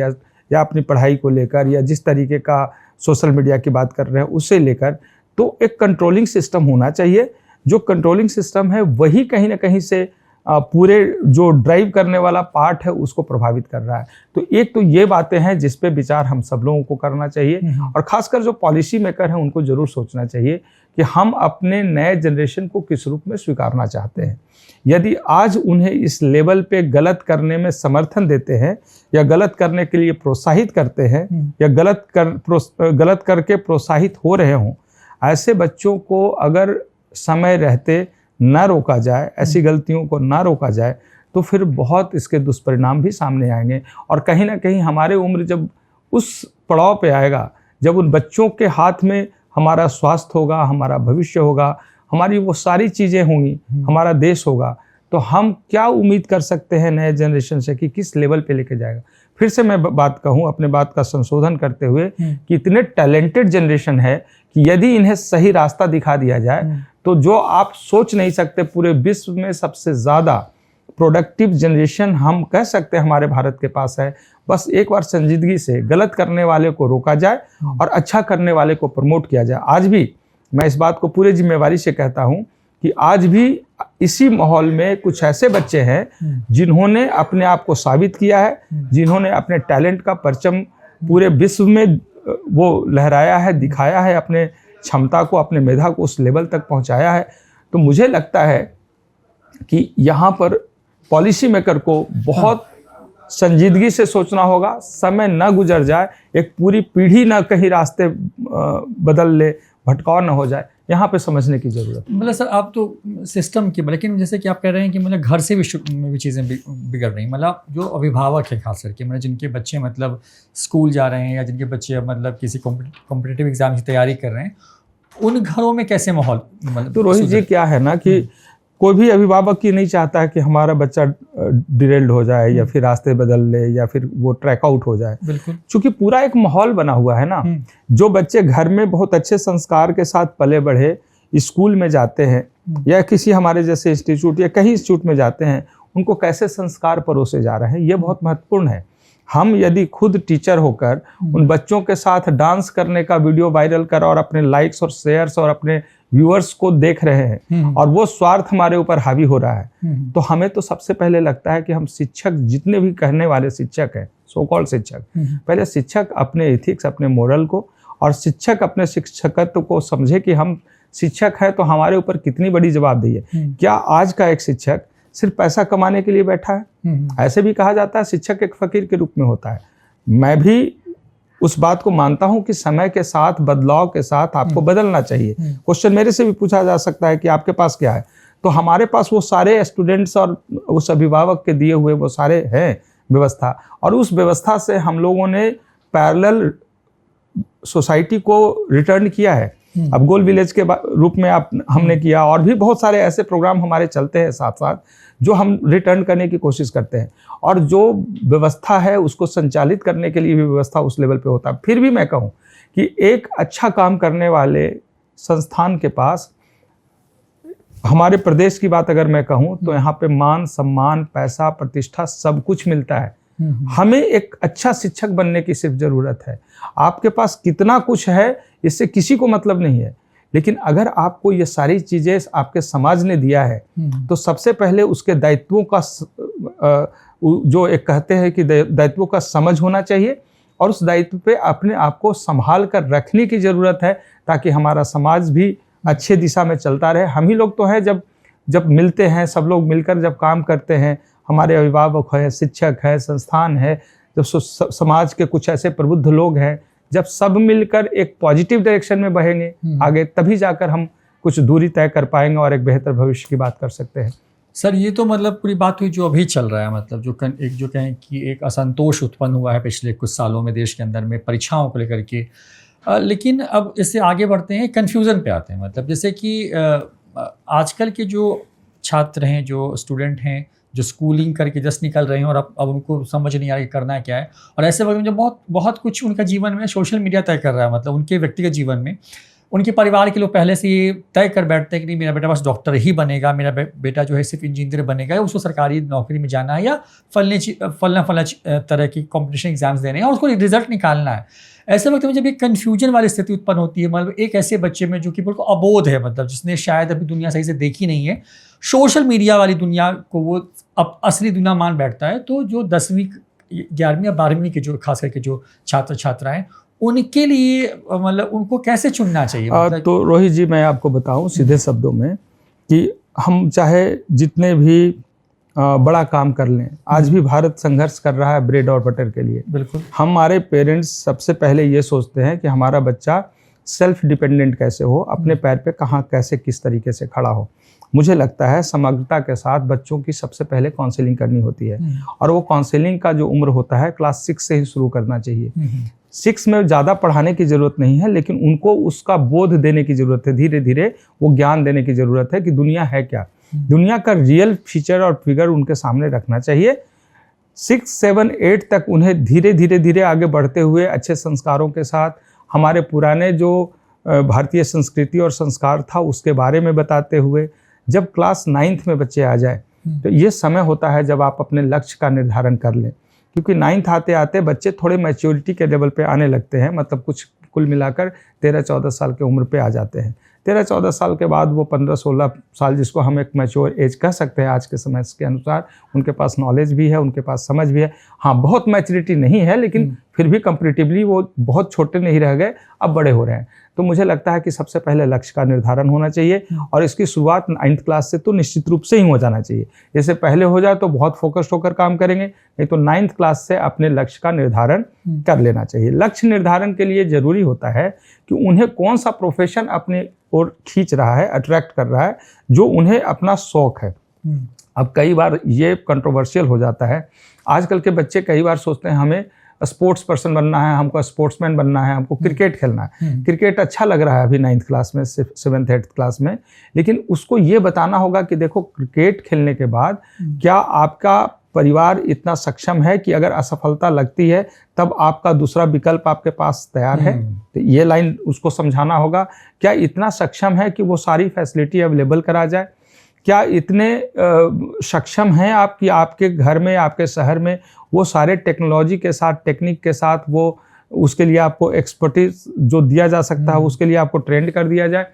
S1: या अपनी पढ़ाई को लेकर या जिस तरीके का सोशल मीडिया की बात कर रहे हैं उसे लेकर, तो एक कंट्रोलिंग सिस्टम होना चाहिए। जो कंट्रोलिंग सिस्टम है वही कहीं ना कहीं से पूरे जो ड्राइव करने वाला पार्ट है उसको प्रभावित कर रहा है। तो एक तो ये बातें हैं जिस पे विचार हम सब लोगों को करना चाहिए, और खासकर जो पॉलिसी मेकर हैं उनको जरूर सोचना चाहिए कि हम अपने नए जनरेशन को किस रूप में स्वीकारना चाहते हैं। यदि आज उन्हें इस लेवल पे गलत करने में समर्थन देते हैं या गलत करने के लिए प्रोत्साहित करते हैं या गलत करके प्रोत्साहित हो रहे हों, ऐसे बच्चों को अगर समय रहते ना रोका जाए, ऐसी गलतियों को ना रोका जाए, तो फिर बहुत इसके दुष्परिणाम भी सामने आएंगे। और कहीं ना कहीं हमारे उम्र जब उस पड़ाव पे आएगा, जब उन बच्चों के हाथ में हमारा स्वास्थ्य होगा, हमारा भविष्य होगा, हमारी वो सारी चीज़ें होंगी, हमारा देश होगा, तो हम क्या उम्मीद कर सकते हैं नए जनरेशन से कि किस लेवल पे लेके जाएगा। फिर से मैं बात कहूँ, अपने बात का संशोधन करते हुए, कि इतने टैलेंटेड जनरेशन है कि यदि इन्हें सही रास्ता दिखा दिया जाए तो जो आप सोच नहीं सकते, पूरे विश्व में सबसे ज़्यादा प्रोडक्टिव जनरेशन हम कह सकते हैं हमारे भारत के पास है। बस एक बार संजीदगी से गलत करने वाले को रोका जाए और अच्छा करने वाले को प्रमोट किया जाए। आज भी मैं इस बात को पूरे जिम्मेवारी से कहता हूँ कि आज भी इसी माहौल में कुछ ऐसे बच्चे हैं जिन्होंने अपने आप को साबित किया है, जिन्होंने अपने टैलेंट का परचम पूरे विश्व में वो लहराया है, दिखाया है, अपने क्षमता को, अपने मेधा को उस लेवल तक पहुंचाया है। तो मुझे लगता है कि यहाँ पर पॉलिसी मेकर को बहुत संजीदगी से सोचना होगा। समय न गुजर जाए, एक पूरी पीढ़ी न कहीं रास्ते बदल ले, भटकाव न हो जाए, यहाँ पे समझने की जरूरत है।
S2: मतलब सर आप तो सिस्टम की, लेकिन जैसे कि आप कह रहे हैं कि मतलब घर से भी चीज़ें बिगड़ रही, मतलब जो अभिभावक है खास करके, मतलब जिनके बच्चे मतलब स्कूल जा रहे हैं या जिनके बच्चे मतलब किसी कॉम्पिटिटिव एग्जाम की तैयारी कर रहे हैं, उन घरों में कैसे माहौल मतलब। तो
S1: रोहित जी क्या है ना कि कोई भी अभिभावक ही नहीं चाहता है कि हमारा बच्चा डिरेल्ड हो जाए या फिर रास्ते बदल ले या फिर वो ट्रैक आउट हो जाए।
S2: बिल्कुल,
S1: क्योंकि पूरा एक माहौल बना हुआ है ना। जो बच्चे घर में बहुत अच्छे संस्कार के साथ पले बढ़े स्कूल में जाते हैं या किसी हमारे जैसे इंस्टीट्यूट या कहीं इंस्टीट्यूट में जाते हैं, उनको कैसे संस्कार परोसे जा रहे हैं, ये बहुत महत्वपूर्ण है। हम यदि खुद टीचर होकर उन बच्चों के साथ डांस करने का वीडियो वायरल कर और अपने लाइक्स और शेयर्स और अपने व्यूअर्स को देख रहे हैं और वो स्वार्थ हमारे ऊपर हावी हो रहा है, तो हमें तो सबसे पहले लगता है कि हम शिक्षक, जितने भी कहने वाले शिक्षक हैं, सो कॉल्ड शिक्षक, पहले शिक्षक अपने एथिक्स, अपने मोरल को, और शिक्षक अपने शिक्षकत्व को समझे कि हम शिक्षक हैं तो हमारे ऊपर कितनी बड़ी जवाबदेही है। क्या आज का एक शिक्षक सिर्फ पैसा कमाने के लिए बैठा है? ऐसे भी कहा जाता है शिक्षक एक फकीर के रूप में होता है। मैं भी उस बात को मानता हूं कि समय के साथ, बदलाव के साथ आपको बदलना चाहिए। क्वेश्चन मेरे से भी पूछा जा सकता है कि आपके पास क्या है, तो हमारे पास वो सारे स्टूडेंट्स और उस अभिभावक के दिए हुए वो सारे हैं व्यवस्था, और उस व्यवस्था से हम लोगों ने पैरेलल सोसाइटी को रिटर्न किया है। अब गोल विलेज के रूप में हमने किया, और भी बहुत सारे ऐसे प्रोग्राम हमारे चलते हैं साथ साथ जो हम रिटर्न करने की कोशिश करते हैं, और जो व्यवस्था है उसको संचालित करने के लिए भी व्यवस्था उस लेवल पे होता है। फिर भी मैं कहूँ कि एक अच्छा काम करने वाले संस्थान के पास, हमारे प्रदेश की बात अगर मैं कहूँ तो यहाँ पे मान सम्मान, पैसा, प्रतिष्ठा सब कुछ मिलता है। हमें एक अच्छा शिक्षक बनने की सिर्फ जरूरत है। आपके पास कितना कुछ है इससे किसी को मतलब नहीं है। लेकिन अगर आपको ये सारी चीज़ें आपके समाज ने दिया है तो सबसे पहले उसके दायित्वों का जो एक कहते हैं कि दायित्वों का समझ होना चाहिए, और उस दायित्व पे अपने आप को संभाल कर रखने की ज़रूरत है, ताकि हमारा समाज भी अच्छे दिशा में चलता रहे। हम ही लोग तो हैं जब मिलते हैं, सब लोग मिलकर जब काम करते हैं, हमारे अभिभावक है, शिक्षक है, संस्थान है, जब समाज के कुछ ऐसे प्रबुद्ध लोग हैं, जब सब मिलकर एक पॉजिटिव डायरेक्शन में बहेंगे आगे, तभी जाकर हम कुछ दूरी तय कर पाएंगे और एक बेहतर भविष्य की बात कर सकते हैं।
S2: सर ये तो मतलब पूरी बात हुई जो अभी चल रहा है, मतलब जो कहें कि एक असंतोष उत्पन्न हुआ है पिछले कुछ सालों में देश के अंदर में परीक्षाओं को लेकर के, लेकिन अब इससे आगे बढ़ते हैं, कन्फ्यूज़न पे आते हैं। मतलब जैसे कि आजकल के जो छात्र हैं, जो स्टूडेंट हैं, जो स्कूलिंग करके जस्ट निकल रहे हैं और अब उनको समझ नहीं आ रहा कि करना क्या है, और ऐसे वक्त में जो बहुत कुछ उनका जीवन में सोशल मीडिया तय कर रहा है, मतलब उनके व्यक्तिगत जीवन में उनके परिवार के लोग पहले से ये तय कर बैठते हैं कि नहीं, मेरा बेटा बस डॉक्टर ही बनेगा, मेरा बेटा जो है सिर्फ इंजीनियर बनेगा, या उसको सरकारी नौकरी में जाना है, या फलना तरह की कॉम्पिटिशन एग्जाम्स देने हैं और उसको रिजल्ट निकालना है। ऐसे वक्त में जब एक कन्फ्यूजन वाली स्थिति उत्पन्न होती है, मतलब एक ऐसे बच्चे में जो कि बिल्कुल अबोध है, मतलब जिसने शायद अभी दुनिया सही से देखी नहीं है, सोशल मीडिया वाली दुनिया को वो अब असली दुनिया मान बैठता है, तो जो 10वीं 11वीं या 12वीं के जो खास करके जो छात्र छात्राएं, उनके लिए मतलब उनको कैसे चुनना चाहिए? मतलब
S1: तो रोहित जी, मैं आपको बताऊं सीधे शब्दों में कि हम चाहे जितने भी बड़ा काम कर लें, आज भी भारत संघर्ष कर रहा है ब्रेड और बटर के लिए।
S2: बिल्कुल।
S1: हमारे पेरेंट्स सबसे पहले ये सोचते हैं कि हमारा बच्चा सेल्फ डिपेंडेंट कैसे हो, अपने पैर पे कहाँ कैसे किस तरीके से खड़ा हो। मुझे लगता है समग्रता के साथ बच्चों की सबसे पहले काउंसलिंग करनी होती है, और वो काउंसलिंग का जो उम्र होता है क्लास 6 से ही शुरू करना चाहिए। 6 में ज़्यादा पढ़ाने की ज़रूरत नहीं है, लेकिन उनको उसका बोध देने की ज़रूरत है, धीरे धीरे वो ज्ञान देने की ज़रूरत है कि दुनिया है क्या, दुनिया का रियल फीचर और फिगर उनके सामने रखना चाहिए। 6, 7, 8 तक उन्हें धीरे धीरे आगे बढ़ते हुए अच्छे संस्कारों के साथ हमारे पुराने जो भारतीय संस्कृति और संस्कार था उसके बारे में बताते हुए, जब क्लास 9th में बच्चे आ जाए तो ये समय होता है जब आप अपने लक्ष्य का निर्धारण कर लें, क्योंकि 9th आते आते बच्चे थोड़े मैच्योरिटी के लेवल पे आने लगते हैं, मतलब कुछ कुल मिलाकर 13-14 साल की उम्र पे आ जाते हैं। 13-14 साल के बाद वो 15-16 साल, जिसको हम एक मैच्योर एज कह सकते हैं आज के समय के अनुसार, उनके पास नॉलेज भी है, उनके पास समझ भी है। हाँ, बहुत मैच्योरिटी नहीं है, लेकिन फिर भी कंपैरेटिवली वो बहुत छोटे नहीं रह गए, अब बड़े हो रहे हैं। तो मुझे लगता है कि सबसे पहले लक्ष्य का निर्धारण होना चाहिए, और इसकी शुरुआत 9th क्लास से तो निश्चित रूप से ही हो जाना चाहिए। जैसे पहले हो जाए तो बहुत फोकस्ड होकर काम करेंगे, नहीं तो 9th क्लास से अपने लक्ष्य का निर्धारण कर लेना चाहिए। लक्ष्य निर्धारण के लिए जरूरी होता है कि उन्हें कौन सा प्रोफेशन अपने ओर खींच रहा है, अट्रैक्ट कर रहा है, जो उन्हें अपना शौक है। अब कई बार ये कंट्रोवर्शियल हो जाता है, आजकल के बच्चे कई बार सोचते हैं हमें स्पोर्ट्स पर्सन बनना है, हमको स्पोर्ट्समैन बनना है, हमको क्रिकेट खेलना है। क्रिकेट अच्छा लग रहा है अभी 9th क्लास में, 7th 8th क्लास में, लेकिन उसको ये बताना होगा कि देखो क्रिकेट खेलने के बाद क्या आपका परिवार इतना सक्षम है कि अगर असफलता लगती है तब आपका दूसरा विकल्प आपके पास तैयार है। तो ये लाइन उसको समझाना होगा, क्या इतना सक्षम है कि वो सारी फैसिलिटी अवेलेबल करा जाए, क्या इतने सक्षम हैं आप कि आपके घर में, आपके शहर में वो सारे टेक्नोलॉजी के साथ, टेक्निक के साथ, वो उसके लिए आपको एक्सपर्टीज जो दिया जा सकता है उसके लिए आपको ट्रेंड कर दिया जाए।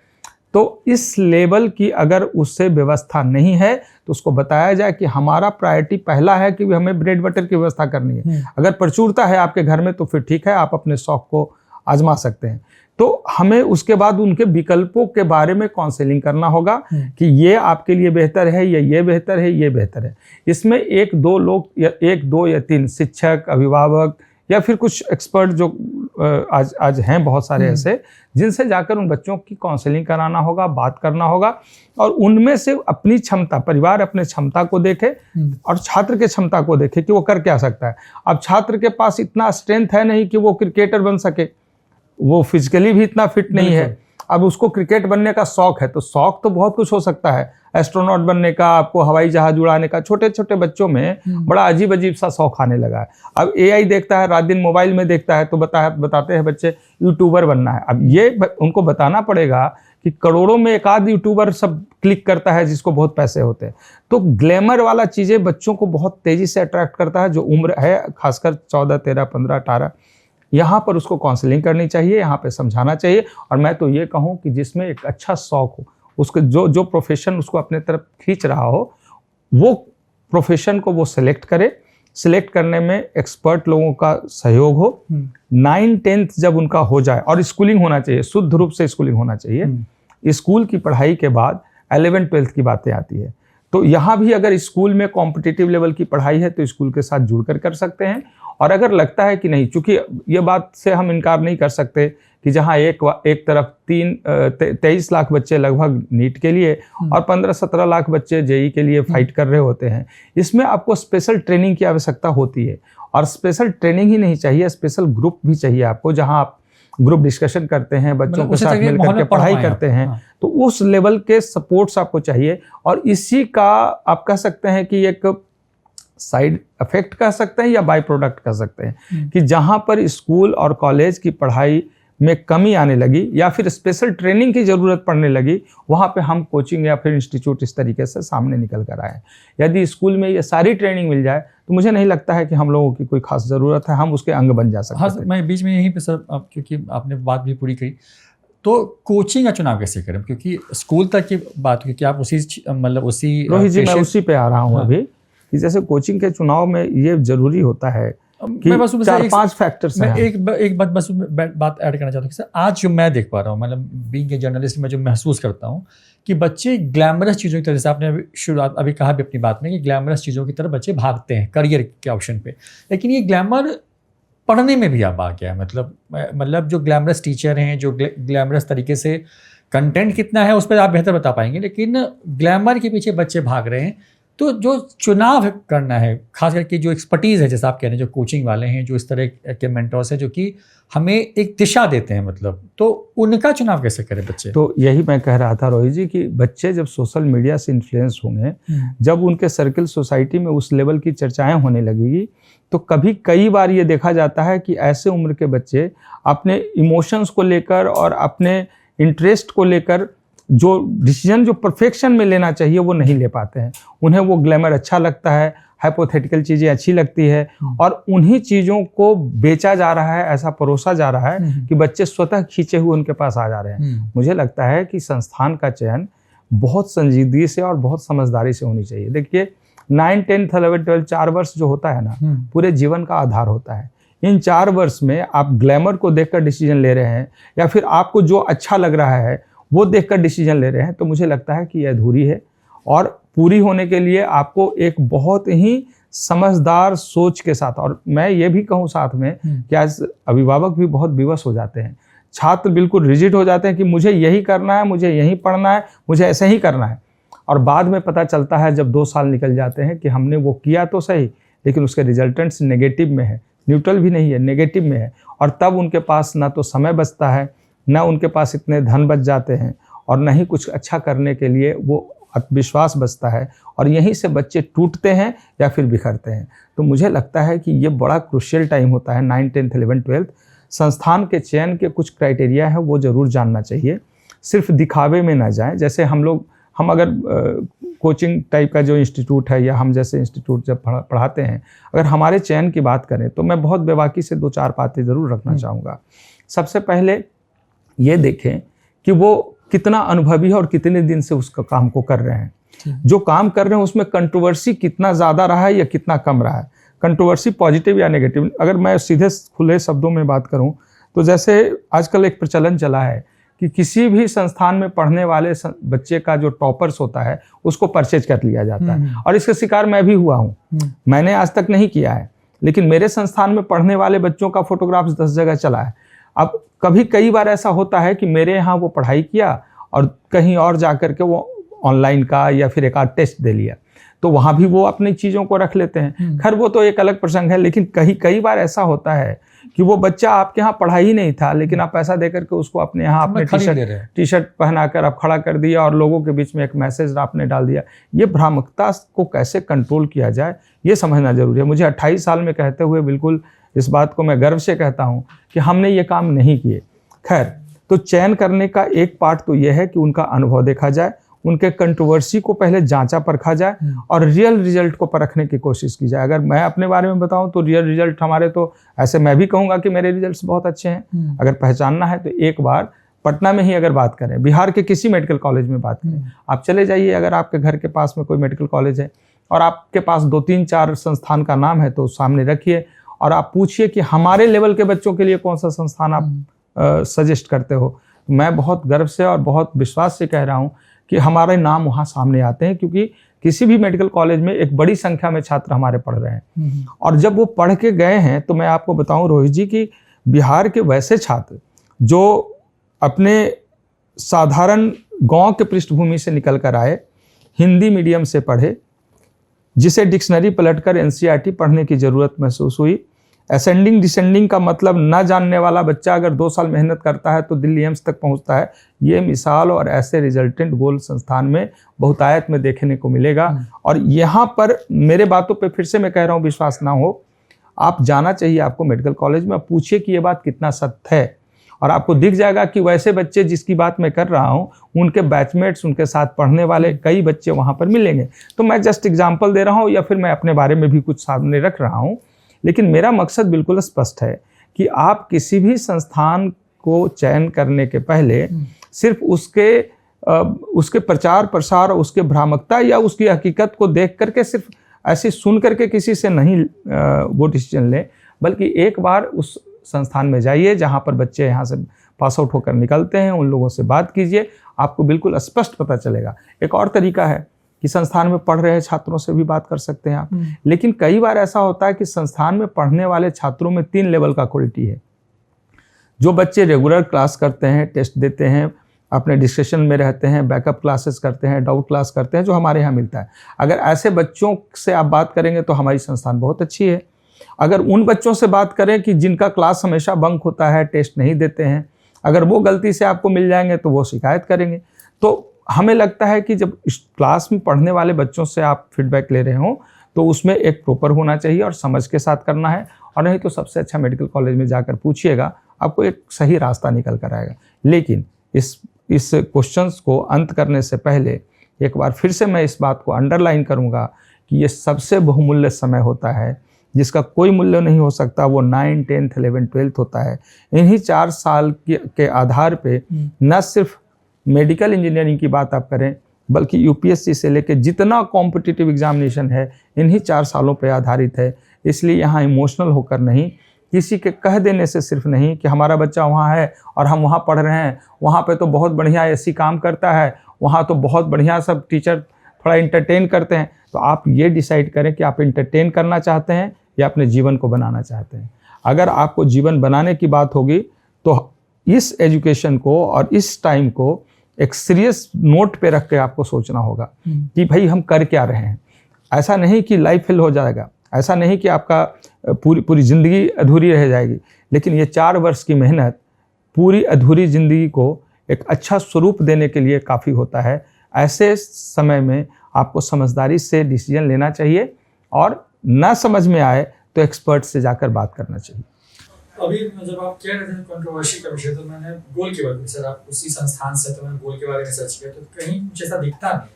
S1: तो इस लेवल की अगर उससे व्यवस्था नहीं है तो उसको बताया जाए कि हमारा प्रायोरिटी पहला है कि हमें ब्रेड बटर की व्यवस्था करनी है। अगर प्रचुरता है आपके घर में तो फिर ठीक है, आप अपने शौक को आजमा सकते हैं। तो हमें उसके बाद उनके विकल्पों के बारे में काउंसलिंग करना होगा कि ये आपके लिए बेहतर है, या ये बेहतर है, ये बेहतर है। इसमें 1-2 लोग या 1-2 या 3 शिक्षक, अभिभावक या फिर कुछ एक्सपर्ट जो आज हैं बहुत सारे ऐसे, जिनसे जाकर उन बच्चों की काउंसलिंग कराना होगा, बात करना होगा, और उनमें से अपनी क्षमता, परिवार अपने क्षमता को देखे और छात्र के क्षमता को देखे कि वो कर क्या सकता है। अब छात्र के पास इतना स्ट्रेंथ है नहीं कि वो क्रिकेटर बन सके, वो फिजिकली भी इतना फिट नहीं है। अब उसको क्रिकेट बनने का शौक है, तो शौक तो बहुत कुछ हो सकता है, एस्ट्रोनॉट बनने का, आपको हवाई जहाज उड़ाने का। छोटे छोटे बच्चों में बड़ा अजीब अजीब सा शौक आने लगा है। अब AI देखता है, रात दिन मोबाइल में देखता है, तो बताते हैं बच्चे यूट्यूबर बनना है। अब ये उनको बताना पड़ेगा कि करोड़ों में एक आध यूट्यूबर सब क्लिक करता है जिसको बहुत पैसे होते हैं। तो ग्लैमर वाला चीज़ें बच्चों को बहुत तेज़ी से अट्रैक्ट करता है। जो उम्र है खासकर 14, 13, 15, 18 यहाँ पर उसको काउंसलिंग करनी चाहिए, यहाँ पे समझाना चाहिए। और मैं तो ये कहूँ कि जिसमें एक अच्छा शौक हो, उसको जो प्रोफेशन उसको अपने तरफ खींच रहा हो, वो प्रोफेशन को वो सिलेक्ट करे। सिलेक्ट करने में एक्सपर्ट लोगों का सहयोग हो। 9-10 जब उनका हो जाए, और स्कूलिंग होना चाहिए, शुद्ध रूप से स्कूलिंग होना चाहिए। स्कूल की पढ़ाई के बाद 11-12 की बातें आती है। तो यहाँ भी अगर स्कूल में कॉम्पिटिटिव लेवल की पढ़ाई है तो स्कूल के साथ जुड़कर कर सकते हैं। और अगर लगता है कि नहीं, चूंकि ये बात से हम इनकार नहीं कर सकते कि जहाँ एक तरफ 23 लाख बच्चे लगभग नीट के लिए और 15-17 लाख बच्चे जेई के लिए फाइट कर रहे होते हैं, इसमें आपको स्पेशल ट्रेनिंग की आवश्यकता होती है। और स्पेशल ट्रेनिंग ही नहीं चाहिए, स्पेशल ग्रुप भी चाहिए आपको, जहाँ आप ग्रुप डिस्कशन करते हैं, बच्चों के साथ मिलकर के पढ़ाई करते हैं। तो उस लेवल के सपोर्ट्स आपको चाहिए। और इसी का आप कह सकते हैं कि एक साइड इफेक्ट कह सकते हैं या बाय प्रोडक्ट कह सकते हैं कि जहां पर स्कूल और कॉलेज की पढ़ाई में कमी आने लगी या फिर स्पेशल ट्रेनिंग की ज़रूरत पड़ने लगी, वहाँ पे हम कोचिंग या फिर इंस्टीट्यूट इस तरीके से सामने निकल कर आए। यदि स्कूल में ये सारी ट्रेनिंग मिल जाए तो मुझे नहीं लगता है कि हम लोगों की कोई खास ज़रूरत है, हम उसके अंग बन जा सकते हैं।
S2: हाँ, मैं बीच में यहीं पे सर, क्योंकि आपने बात भी पूरी करी, तो कोचिंग का चुनाव कैसे करें? क्योंकि स्कूल तक की बात हुई कि आप उसी
S1: रोहित जी, मैं उसी पे आ रहा हूँ अभी कि जैसे कोचिंग के चुनाव में ये जरूरी होता है कि 4-5 फैक्टर्स हैं।
S2: मैं एक बात ऐड करना चाहता हूँ सर। आज जो मैं देख पा रहा हूँ, मतलब बीइंग ए जर्नलिस्ट, मैं जो महसूस करता हूँ कि बच्चे ग्लैमरस चीज़ों की तरफ, जैसे आपने शुरुआत अभी कहा भी अपनी बात में कि ग्लैमरस चीज़ों की तरफ बच्चे भागते हैं करियर के ऑप्शन पे, लेकिन ये ग्लैमर पढ़ने में भी अब आ गया है। मतलब जो ग्लैमरस टीचर हैं, जो ग्लैमरस तरीके से कंटेंट कितना है उस पर आप बेहतर बता पाएंगे, लेकिन ग्लैमर के पीछे बच्चे भाग रहे हैं। तो जो चुनाव करना है, खास करके जो एक्सपर्टीज़ है, जैसा आप कह रहे हैं, जो कोचिंग वाले हैं, जो इस तरह के मेंटर्स हैं जो कि हमें एक दिशा देते हैं, मतलब, तो उनका चुनाव कैसे करें बच्चे?
S1: तो यही मैं कह रहा था रोहित जी कि बच्चे जब सोशल मीडिया से इन्फ्लुएंस होंगे, जब उनके सर्कल सोसाइटी में उस लेवल की चर्चाएं होने लगेगी, तो कई बार ये देखा जाता है कि ऐसे उम्र के बच्चे अपने इमोशंस को लेकर और अपने इंटरेस्ट को लेकर जो डिसीजन जो परफेक्शन में लेना चाहिए वो नहीं ले पाते हैं। उन्हें वो ग्लैमर अच्छा लगता है, हाइपोथेटिकल चीज़ें अच्छी लगती है और उन्हीं चीज़ों को बेचा जा रहा है, ऐसा परोसा जा रहा है कि बच्चे स्वतः खींचे हुए उनके पास आ जा रहे हैं। मुझे लगता है कि संस्थान का चयन बहुत संजीदगी से और बहुत समझदारी से होनी चाहिए। देखिए 9, 10, 11, 12 4 वर्ष जो होता है ना, पूरे जीवन का आधार होता है। इन 4 वर्ष में आप ग्लैमर को देखकर डिसीजन ले रहे हैं या फिर आपको जो अच्छा लग रहा है वो देखकर डिसीजन ले रहे हैं, तो मुझे लगता है कि यह अधूरी है। और पूरी होने के लिए आपको एक बहुत ही समझदार सोच के साथ, और मैं ये भी कहूँ साथ में कि आज अभिभावक भी बहुत विवश हो जाते हैं, छात्र बिल्कुल रिजिड हो जाते हैं कि मुझे यही करना है, मुझे यहीं पढ़ना है, मुझे ऐसे ही करना है। और बाद में पता चलता है जब 2 साल निकल जाते हैं कि हमने वो किया तो सही, लेकिन उसके रिजल्टेंट्स नेगेटिव में है, न्यूट्रल भी नहीं है, नेगेटिव में है। और तब उनके पास ना तो समय बचता है, ना उनके पास इतने धन बच जाते हैं, और ना ही कुछ अच्छा करने के लिए वो आत्मविश्वास बचता है, और यहीं से बच्चे टूटते हैं या फिर बिखरते हैं। तो मुझे लगता है कि ये बड़ा क्रूशियल टाइम होता है 9, 10, 11, 12। संस्थान के चयन के कुछ क्राइटेरिया है वो ज़रूर जानना चाहिए, सिर्फ दिखावे में ना जाएं। जैसे हम अगर कोचिंग टाइप का जो इंस्टीट्यूट है या हम जैसे इंस्टीट्यूट जब पढ़ाते हैं, अगर हमारे चयन की बात करें तो मैं बहुत बेबाकी से 2-4 बातें ज़रूर रखना चाहूँगा। सबसे पहले ये देखें कि वो कितना अनुभवी है और कितने दिन से उसका काम को कर रहे हैं। जो काम कर रहे हैं उसमें कंट्रोवर्सी कितना ज़्यादा रहा है या कितना कम रहा है, कंट्रोवर्सी पॉजिटिव या नेगेटिव। अगर मैं सीधे खुले शब्दों में बात करूं तो जैसे आजकल एक प्रचलन चला है कि किसी भी संस्थान में पढ़ने वाले बच्चे का जो टॉपर्स होता है उसको परचेज कर लिया जाता है, और इसका शिकार मैं भी हुआ हूँ। मैंने आज तक नहीं किया है, लेकिन मेरे संस्थान में पढ़ने वाले बच्चों का फोटोग्राफ्स 10 जगह चला है। अब कई बार ऐसा होता है कि मेरे यहाँ वो पढ़ाई किया और कहीं और जा कर के वो ऑनलाइन का या फिर एक आध टेस्ट दे लिया, तो वहाँ भी वो अपनी चीज़ों को रख लेते हैं। खैर वो तो एक अलग प्रसंग है, लेकिन कई बार ऐसा होता है कि वो बच्चा आपके यहाँ पढ़ा ही नहीं था, लेकिन आप पैसा दे करके उसको अपने यहाँ अपने टी शर्ट पहनाकर आप खड़ा कर दिया और लोगों के बीच में एक मैसेज आपने डाल दिया। ये भ्रामकता को कैसे कंट्रोल किया जाए ये समझना जरूरी है। मुझे 28 साल में कहते हुए बिल्कुल इस बात को मैं गर्व से कहता हूँ कि हमने ये काम नहीं किए। खैर, तो चयन करने का एक पार्ट तो यह है कि उनका अनुभव देखा जाए, उनके कंट्रोवर्सी को पहले जांचा परखा जाए और रियल रिजल्ट को परखने की कोशिश की जाए। अगर मैं अपने बारे में बताऊं तो रियल रिजल्ट हमारे, तो ऐसे मैं भी कहूंगा कि मेरे रिजल्ट्स बहुत अच्छे हैं। अगर पहचानना है तो एक बार पटना में ही अगर बात करें, बिहार के किसी मेडिकल कॉलेज में बात करें, आप चले जाइए, अगर आपके घर के पास में कोई मेडिकल कॉलेज है और आपके पास 2, 3, 4 संस्थान का नाम है तो सामने रखिए और आप पूछिए कि हमारे लेवल के बच्चों के लिए कौन सा संस्थान आप सजेस्ट करते हो। मैं बहुत गर्व से और बहुत विश्वास से कह रहा हूं कि हमारे नाम वहां सामने आते हैं, क्योंकि किसी भी मेडिकल कॉलेज में एक बड़ी संख्या में छात्र हमारे पढ़ रहे हैं। और जब वो पढ़ के गए हैं तो मैं आपको बताऊं रोहित जी कि बिहार के वैसे छात्र जो अपने साधारण गांव के पृष्ठभूमि से निकल कर आए, हिंदी मीडियम से पढ़े, जिसे डिक्शनरी पलटकर एनसीईआरटी पढ़ने की जरूरत महसूस हुई। असेंडिंग डिसेंडिंग का मतलब न जानने वाला बच्चा अगर 2 साल मेहनत करता है तो दिल्ली एम्स तक पहुंचता है। ये मिसाल और ऐसे रिजल्टेंट गोल्ड संस्थान में बहुतायत में देखने को मिलेगा। और यहाँ पर मेरे बातों पे फिर से मैं कह रहा हूँ, विश्वास ना हो, आप जाना चाहिए आपको मेडिकल कॉलेज में, पूछिए कि ये बात कितना सत्य है और आपको दिख जाएगा कि वैसे बच्चे जिसकी बात मैं कर रहा हूँ उनके बैचमेट्स, उनके साथ पढ़ने वाले कई बच्चे वहाँ पर मिलेंगे। तो मैं जस्ट एग्जाम्पल दे रहा हूँ या फिर मैं अपने बारे में भी कुछ सामने रख रहा हूँ, लेकिन मेरा मकसद बिल्कुल स्पष्ट है कि आप किसी भी संस्थान को चयन करने के पहले सिर्फ उसके प्रचार प्रसार, उसके भ्रामकता या उसकी हकीकत को देख करके, सिर्फ ऐसी सुन करके किसी से नहीं वो डिसीजन लें, बल्कि एक बार उस संस्थान में जाइए जहाँ पर बच्चे यहाँ से पास आउट होकर निकलते हैं, उन लोगों से बात कीजिए, आपको बिल्कुल स्पष्ट पता चलेगा। एक और तरीका है कि संस्थान में पढ़ रहे छात्रों से भी बात कर सकते हैं आप। लेकिन कई बार ऐसा होता है कि संस्थान में पढ़ने वाले छात्रों में 3 लेवल का क्वालिटी है। जो बच्चे रेगुलर क्लास करते हैं, टेस्ट देते हैं, अपने डिस्कशन में रहते हैं, बैकअप क्लासेस करते हैं, डाउट क्लास करते हैं, जो हमारे यहाँ मिलता है, अगर ऐसे बच्चों से आप बात करेंगे तो हमारी संस्थान बहुत अच्छी है। अगर उन बच्चों से बात करें कि जिनका क्लास हमेशा बंक होता है, टेस्ट नहीं देते हैं, अगर वो गलती से आपको मिल जाएंगे तो वो शिकायत करेंगे। तो हमें लगता है कि जब इस क्लास में पढ़ने वाले बच्चों से आप फीडबैक ले रहे हो तो उसमें एक प्रॉपर होना चाहिए और समझ के साथ करना है, और नहीं तो सबसे अच्छा मेडिकल कॉलेज में जाकर पूछिएगा, आपको एक सही रास्ता निकल कर आएगा। लेकिन इस क्वेश्चंस को अंत करने से पहले एक बार फिर से मैं इस बात को अंडरलाइन करूंगा कि ये सबसे बहुमूल्य समय होता है, जिसका कोई मूल्य नहीं हो सकता। वो 9, 10, 11, 12 होता है। इन्हीं 4 साल के आधार पे न सिर्फ मेडिकल इंजीनियरिंग की बात आप करें, बल्कि यूपीएससी से लेकर जितना कॉम्पिटिटिव एग्जामिनेशन है इन्हीं 4 सालों पे आधारित है। इसलिए यहाँ इमोशनल होकर नहीं, किसी के कह देने से सिर्फ नहीं कि हमारा बच्चा वहाँ है और हम वहाँ पढ़ रहे हैं, वहाँ पे तो बहुत बढ़िया ऐसी काम करता है, वहाँ तो बहुत बढ़िया सब टीचर थोड़ा इंटरटेन करते हैं, तो आप ये डिसाइड करें कि आप इंटरटेन करना चाहते हैं या अपने जीवन को बनाना चाहते हैं। अगर आपको जीवन बनाने की बात होगी तो इस एजुकेशन को और इस टाइम को एक सीरियस नोट पे रख के आपको सोचना होगा कि भाई हम कर क्या रहे हैं। ऐसा नहीं कि लाइफ फेल हो जाएगा, ऐसा नहीं कि आपका पूरी ज़िंदगी अधूरी रह जाएगी, लेकिन ये 4 वर्ष की मेहनत पूरी अधूरी ज़िंदगी को एक अच्छा स्वरूप देने के लिए काफ़ी होता है। ऐसे समय में आपको समझदारी से डिसीजन लेना चाहिए और ना समझ में आए तो एक्सपर्ट से जाकर बात करना चाहिए।
S2: अभी जब आप कह रहे थे कंट्रोवर्सी का विषय, तो मैंने गोल के बारे में, सर आप उसी संस्थान से, तो मैंने गोल के बारे में सर्च किया तो कहीं कुछ ऐसा दिखता नहीं।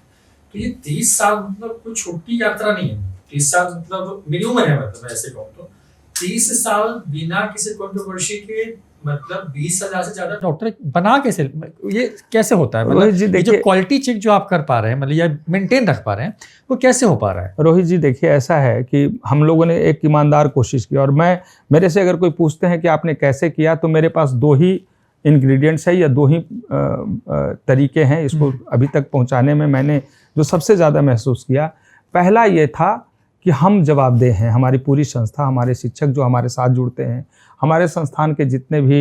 S2: तो ये 30 साल मतलब कोई छोटी यात्रा नहीं है। 30 साल मतलब मिनिमम है, मतलब मैं ऐसे कहूँ तो 30 साल बिना किसी कंट्रोवर्सी के, मतलब 20,000 से ज्यादा डॉक्टर बना कैसे, ये कैसे होता है? मतलब
S1: जी देखिए,
S2: जो क्वालिटी चेक जो आप कर पा रहे हैं, मतलब या मेंटेन रख पा रहे हैं, वो कैसे हो पा रहा है?
S1: रोहित जी देखिए, ऐसा है कि हम लोगों ने एक ईमानदार कोशिश की, और मेरे से अगर कोई पूछते हैं कि आपने कैसे किया, तो मेरे पास 2 ही इंग्रेडिएंट्स है या 2 ही तरीके हैं इसको अभी तक पहुंचाने में। मैंने जो सबसे ज़्यादा महसूस किया, पहला ये था कि हम जवाबदेह हैं। हमारी पूरी संस्था, हमारे शिक्षक जो हमारे साथ जुड़ते हैं, हमारे संस्थान के जितने भी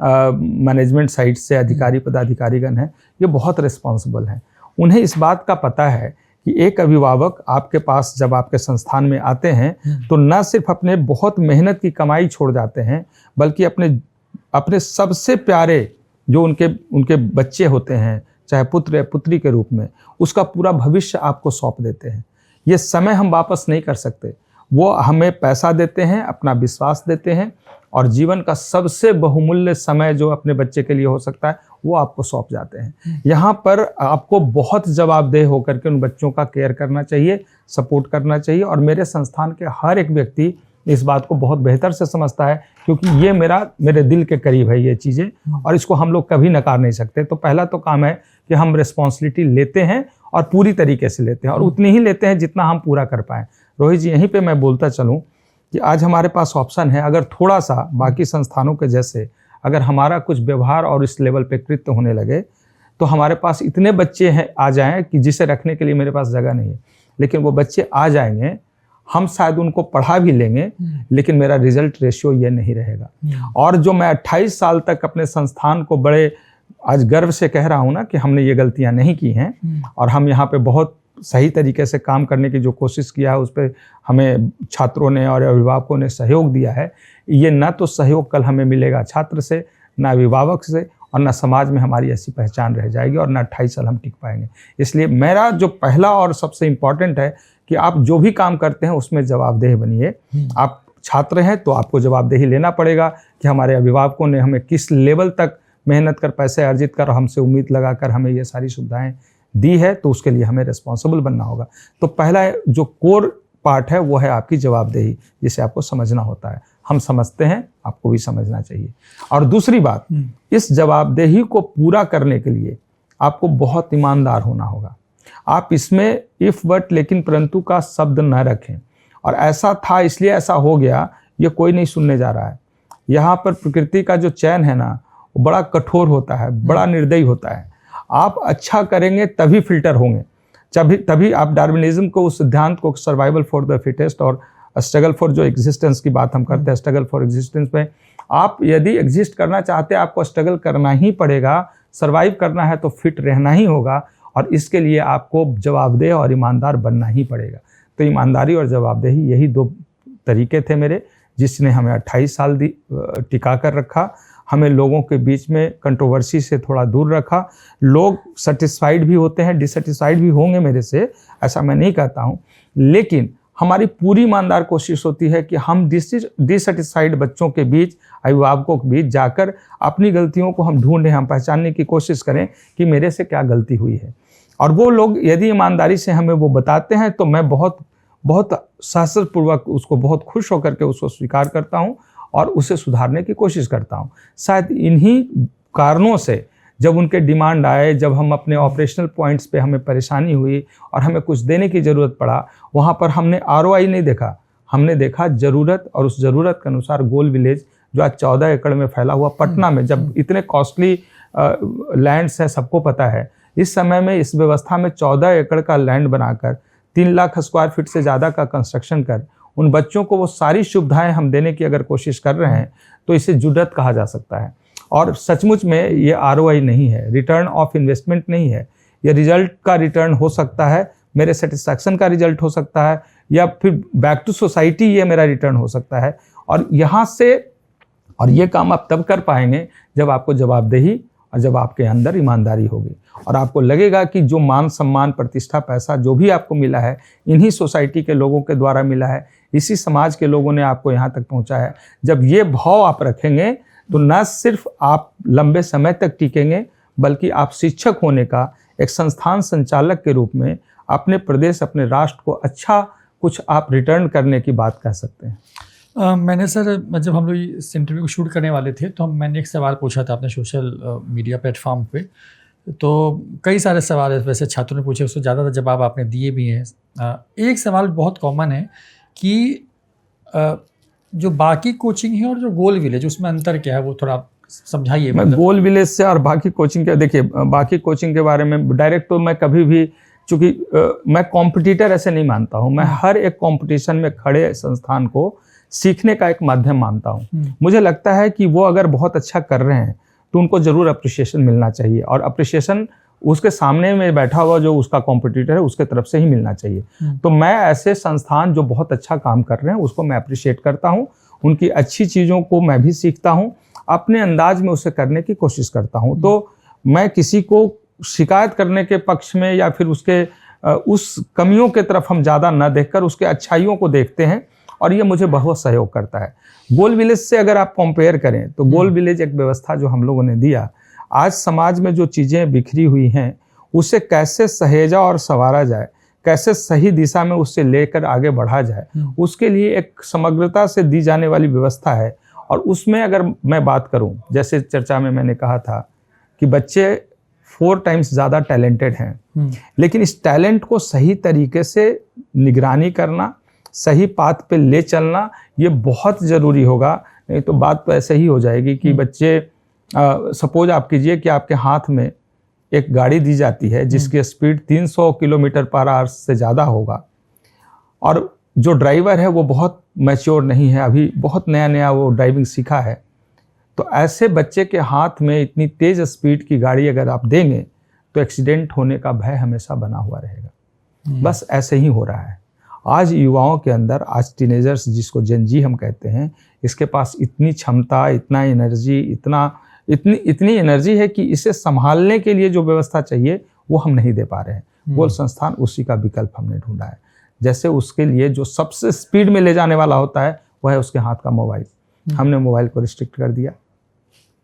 S1: मैनेजमेंट साइड से अधिकारी पदाधिकारीगण हैं, ये बहुत रिस्पॉन्सिबल हैं। उन्हें इस बात का पता है कि एक अभिभावक आपके पास जब आपके संस्थान में आते हैं तो न सिर्फ अपने बहुत मेहनत की कमाई छोड़ जाते हैं, बल्कि अपने सबसे प्यारे जो उनके बच्चे होते हैं, चाहे पुत्र या पुत्री के रूप में, उसका पूरा भविष्य आपको सौंप देते हैं। ये समय हम वापस नहीं कर सकते। वो हमें पैसा देते हैं, अपना विश्वास देते हैं, और जीवन का सबसे बहुमूल्य समय जो अपने बच्चे के लिए हो सकता है वो आपको सौंप जाते हैं। यहाँ पर आपको बहुत जवाबदेह होकर के उन बच्चों का केयर करना चाहिए, सपोर्ट करना चाहिए। और मेरे संस्थान के हर एक व्यक्ति इस बात को बहुत बेहतर से समझता है, क्योंकि ये मेरे दिल के करीब है ये चीज़ें, और इसको हम लोग कभी नकार नहीं सकते। तो पहला तो काम है कि हम रिस्पॉन्सिबिलिटी लेते हैं और पूरी तरीके से लेते हैं, और उतनी ही लेते हैं जितना हम पूरा कर पाएँ। रोहित जी, यहीं पे मैं बोलता चलूँ कि आज हमारे पास ऑप्शन है, अगर थोड़ा सा बाकी संस्थानों के जैसे अगर हमारा कुछ व्यवहार और इस लेवल पे कृत्य होने लगे, तो हमारे पास इतने बच्चे हैं आ जाएं कि जिसे रखने के लिए मेरे पास जगह नहीं है। लेकिन वो बच्चे आ जाएंगे, हम शायद उनको पढ़ा भी लेंगे, लेकिन मेरा रिजल्ट रेशियो ये नहीं रहेगा। और जो मैं 28 साल तक अपने संस्थान को बड़े आज गर्व से कह रहा हूँ ना कि हमने ये गलतियाँ नहीं की हैं, और हम यहाँ पे बहुत सही तरीके से काम करने की जो कोशिश किया है उस पर हमें छात्रों ने और अभिभावकों ने सहयोग दिया है। ये ना तो सहयोग कल हमें मिलेगा छात्र से, ना अभिभावक से, और ना समाज में हमारी ऐसी पहचान रह जाएगी, और ना 28 साल हम टिक पाएंगे। इसलिए मेरा जो पहला और सबसे इम्पॉर्टेंट है कि आप जो भी काम करते हैं उसमें जवाबदेह बनिए। आप छात्र हैं तो आपको जवाबदेही लेना पड़ेगा कि हमारे अभिभावकों ने हमें किस लेवल तक मेहनत कर, पैसे अर्जित कर, हमसे उम्मीद लगाकर हमें ये सारी सुविधाएं दी है, तो उसके लिए हमें रिस्पॉन्सिबल बनना होगा। तो पहला जो कोर पार्ट है वो है आपकी जवाबदेही, जिसे आपको समझना होता है। हम समझते हैं, आपको भी समझना चाहिए। और दूसरी बात, इस जवाबदेही को पूरा करने के लिए आपको बहुत ईमानदार होना होगा। आप इसमें इफ बट लेकिन परंतु का शब्द न रखें, और ऐसा था इसलिए ऐसा हो गया, ये कोई नहीं सुनने जा रहा है। यहाँ पर प्रकृति का जो चयन है ना, वो बड़ा कठोर होता है, बड़ा निर्दयी होता है। आप अच्छा करेंगे तभी फिल्टर होंगे, तभी आप डार्विनिज्म को, उस सिद्धांत को, सर्वाइवल फॉर द फिटेस्ट और स्ट्रगल फॉर जो एग्जिस्टेंस की बात हम करते हैं, स्ट्रगल फॉर एग्जिस्टेंस में, आप यदि एग्जिस्ट करना चाहते हैं आपको स्ट्रगल करना ही पड़ेगा। सर्वाइव करना है तो फिट रहना ही होगा, और इसके लिए आपको जवाबदेह और ईमानदार बनना ही पड़ेगा। तो ईमानदारी और जवाबदेही, यही दो तरीके थे मेरे, जिसने हमें 28 साल टिका कर रखा, हमें लोगों के बीच में कंट्रोवर्सी से थोड़ा दूर रखा। लोग सेटिस्फाइड भी होते हैं, डिससेटिस्फाइड भी होंगे मेरे से, ऐसा मैं नहीं कहता हूँ, लेकिन हमारी पूरी ईमानदार कोशिश होती है कि हम डिससेटिस्फाइड बच्चों के बीच, अभिभावकों के बीच जाकर अपनी गलतियों को हम ढूंढें, हम पहचानने की कोशिश करें कि मेरे से क्या गलती हुई है। और वो लोग यदि ईमानदारी से हमें वो बताते हैं तो मैं बहुत साहसपूर्वक उसको, बहुत खुश होकर के उसको स्वीकार करता हूँ और उसे सुधारने की कोशिश करता हूँ। शायद इन्हीं कारणों से जब उनके डिमांड आए, जब हम अपने ऑपरेशनल पॉइंट्स पे हमें परेशानी हुई और हमें कुछ देने की ज़रूरत पड़ा, वहाँ पर हमने ROI नहीं देखा, हमने देखा ज़रूरत, और उस ज़रूरत के अनुसार गोल विलेज जो आज 14 एकड़ में फैला हुआ पटना में, जब इतने कॉस्टली लैंड्स हैं, सबको पता है, इस समय में इस व्यवस्था में 14 एकड़ का लैंड बनाकर 3 लाख स्क्वायर फीट से ज़्यादा का कंस्ट्रक्शन कर उन बच्चों को वो सारी सुविधाएं हम देने की अगर कोशिश कर रहे हैं, तो इसे जुर्रत कहा जा सकता है। और सचमुच में ये ROI नहीं है, रिटर्न ऑफ इन्वेस्टमेंट नहीं है, ये रिजल्ट का रिटर्न हो सकता है, मेरे सेटिस्फैक्शन का रिजल्ट हो सकता है, या फिर बैक टू सोसाइटी ये मेरा रिटर्न हो सकता है। और यहाँ से, और ये काम आप तब कर पाएंगे जब आपको जवाबदेही और जब आपके अंदर ईमानदारी होगी, और आपको लगेगा कि जो मान सम्मान, प्रतिष्ठा, पैसा जो भी आपको मिला है, इन्हीं सोसाइटी के लोगों के द्वारा मिला है, इसी समाज के लोगों ने आपको यहाँ तक पहुँचा है। जब ये भाव आप रखेंगे तो न सिर्फ आप लंबे समय तक टिकेंगे, बल्कि आप शिक्षक होने का, एक संस्थान संचालक के रूप में अपने प्रदेश, अपने राष्ट्र को अच्छा कुछ आप रिटर्न करने की बात कह सकते हैं।
S2: मैंने सर, जब हम लोग इस इंटरव्यू को शूट करने वाले थे तो मैंने एक सवाल पूछा था अपने सोशल मीडिया प्लेटफॉर्म पे, तो कई सारे सवाल वैसे छात्रों ने पूछे, उससे ज़्यादातर जवाब आपने दिए भी हैं। एक सवाल बहुत कॉमन है कि जो बाकी कोचिंग है और जो गोल विलेज, उसमें अंतर क्या है, वो थोड़ा समझाइए।
S1: मैं गोल विलेज से और बाकी कोचिंग के, देखिए बाकी कोचिंग के बारे में डायरेक्ट तो मैं कभी भी, चूँकि मैं कॉम्पिटिटर ऐसे नहीं मानता हूँ, मैं हर एक कॉम्पिटिशन में खड़े संस्थान को सीखने का एक माध्यम मानता हूँ। मुझे लगता है कि वो अगर बहुत अच्छा कर रहे हैं तो उनको ज़रूर अप्रिशिएशन मिलना चाहिए, और अप्रिशिएशन उसके सामने में बैठा हुआ जो उसका कॉम्पिटिटर है उसके तरफ से ही मिलना चाहिए। तो मैं ऐसे संस्थान जो बहुत अच्छा काम कर रहे हैं उसको मैं अप्रिशिएट करता हूँ, उनकी अच्छी चीज़ों को मैं भी सीखता हूँ, अपने अंदाज में उसे करने की कोशिश करता हूँ। तो मैं किसी को शिकायत करने के पक्ष में, या फिर उसके उस कमियों के तरफ हम ज़्यादा न देखकर उसके अच्छाइयों को देखते हैं और ये मुझे बहुत सहयोग करता है। गोल विलेज से अगर आप कंपेयर करें तो गोल विलेज एक व्यवस्था जो हम लोगों ने दिया, आज समाज में जो चीज़ें बिखरी हुई हैं उसे कैसे सहेजा और संवारा जाए, कैसे सही दिशा में उससे लेकर आगे बढ़ा जाए, उसके लिए एक समग्रता से दी जाने वाली व्यवस्था है। और उसमें अगर मैं बात करूं, जैसे चर्चा में मैंने कहा था कि बच्चे 4 टाइम्स ज़्यादा टैलेंटेड हैं, लेकिन इस टैलेंट को सही तरीके से निगरानी करना, सही पाथ पे ले चलना, ये बहुत ज़रूरी होगा। नहीं तो बात तो ऐसे ही हो जाएगी कि बच्चे सपोज आप कीजिए कि आपके हाथ में एक गाड़ी दी जाती है जिसकी स्पीड 300 किलोमीटर पर आवर से ज़्यादा होगा, और जो ड्राइवर है वो बहुत मैच्योर नहीं है, अभी बहुत नया नया वो ड्राइविंग सीखा है, तो ऐसे बच्चे के हाथ में इतनी तेज़ स्पीड की गाड़ी अगर आप देंगे तो एक्सीडेंट होने का भय हमेशा बना हुआ रहेगा। बस ऐसे ही हो रहा है आज युवाओं के अंदर। आज टीनेजर्स जिसको जेन जी हम कहते हैं, इसके पास इतनी क्षमता, इतना एनर्जी, इतनी एनर्जी है कि इसे संभालने के लिए जो व्यवस्था चाहिए वो हम नहीं दे पा रहे हैं। गोल संस्थान उसी का विकल्प हमने ढूंढा है। जैसे उसके लिए जो सबसे स्पीड में ले जाने वाला होता है वह है उसके हाथ का मोबाइल। हमने मोबाइल को रिस्ट्रिक्ट कर दिया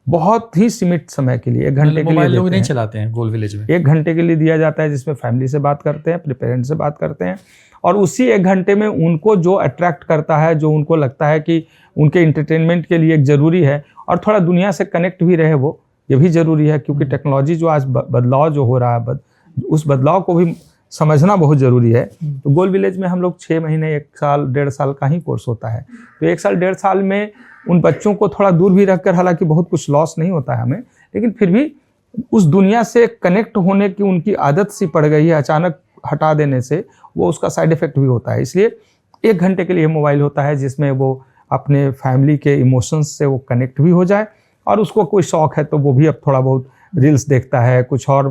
S1: बहुत ही सीमित समय के लिए, 1 घंटे के लिए
S2: लोग नहीं चलाते हैं गोल विलेज में।
S1: 1 घंटे के लिए दिया जाता है जिसमें फैमिली से बात करते हैं, अपने पेरेंट्स से बात करते हैं, और उसी 1 घंटे में उनको जो अट्रैक्ट करता है, जो उनको लगता है कि उनके इंटरटेनमेंट के लिए एक ज़रूरी है और थोड़ा दुनिया से कनेक्ट भी रहे, वो ये भी ज़रूरी है। क्योंकि टेक्नोलॉजी जो आज बदलाव जो हो रहा है, उस बदलाव को भी समझना बहुत ज़रूरी है। तो गोल विलेज में हम लोग 6 महीने, 1 साल, 1.5 साल का ही कोर्स होता है। तो 1 साल, 1.5 साल में उन बच्चों को थोड़ा दूर भी रखकर, हालांकि बहुत कुछ लॉस नहीं होता है हमें, लेकिन फिर भी उस दुनिया से कनेक्ट होने की उनकी आदत सी पड़ गई है। अचानक हटा देने से वो उसका साइड इफेक्ट भी होता है। इसलिए 1 घंटे के लिए मोबाइल होता है जिसमें वो अपने फैमिली के इमोशंस से वो कनेक्ट भी हो जाए, और उसको कोई शौक है तो वो भी अब थोड़ा बहुत रील्स देखता है, कुछ और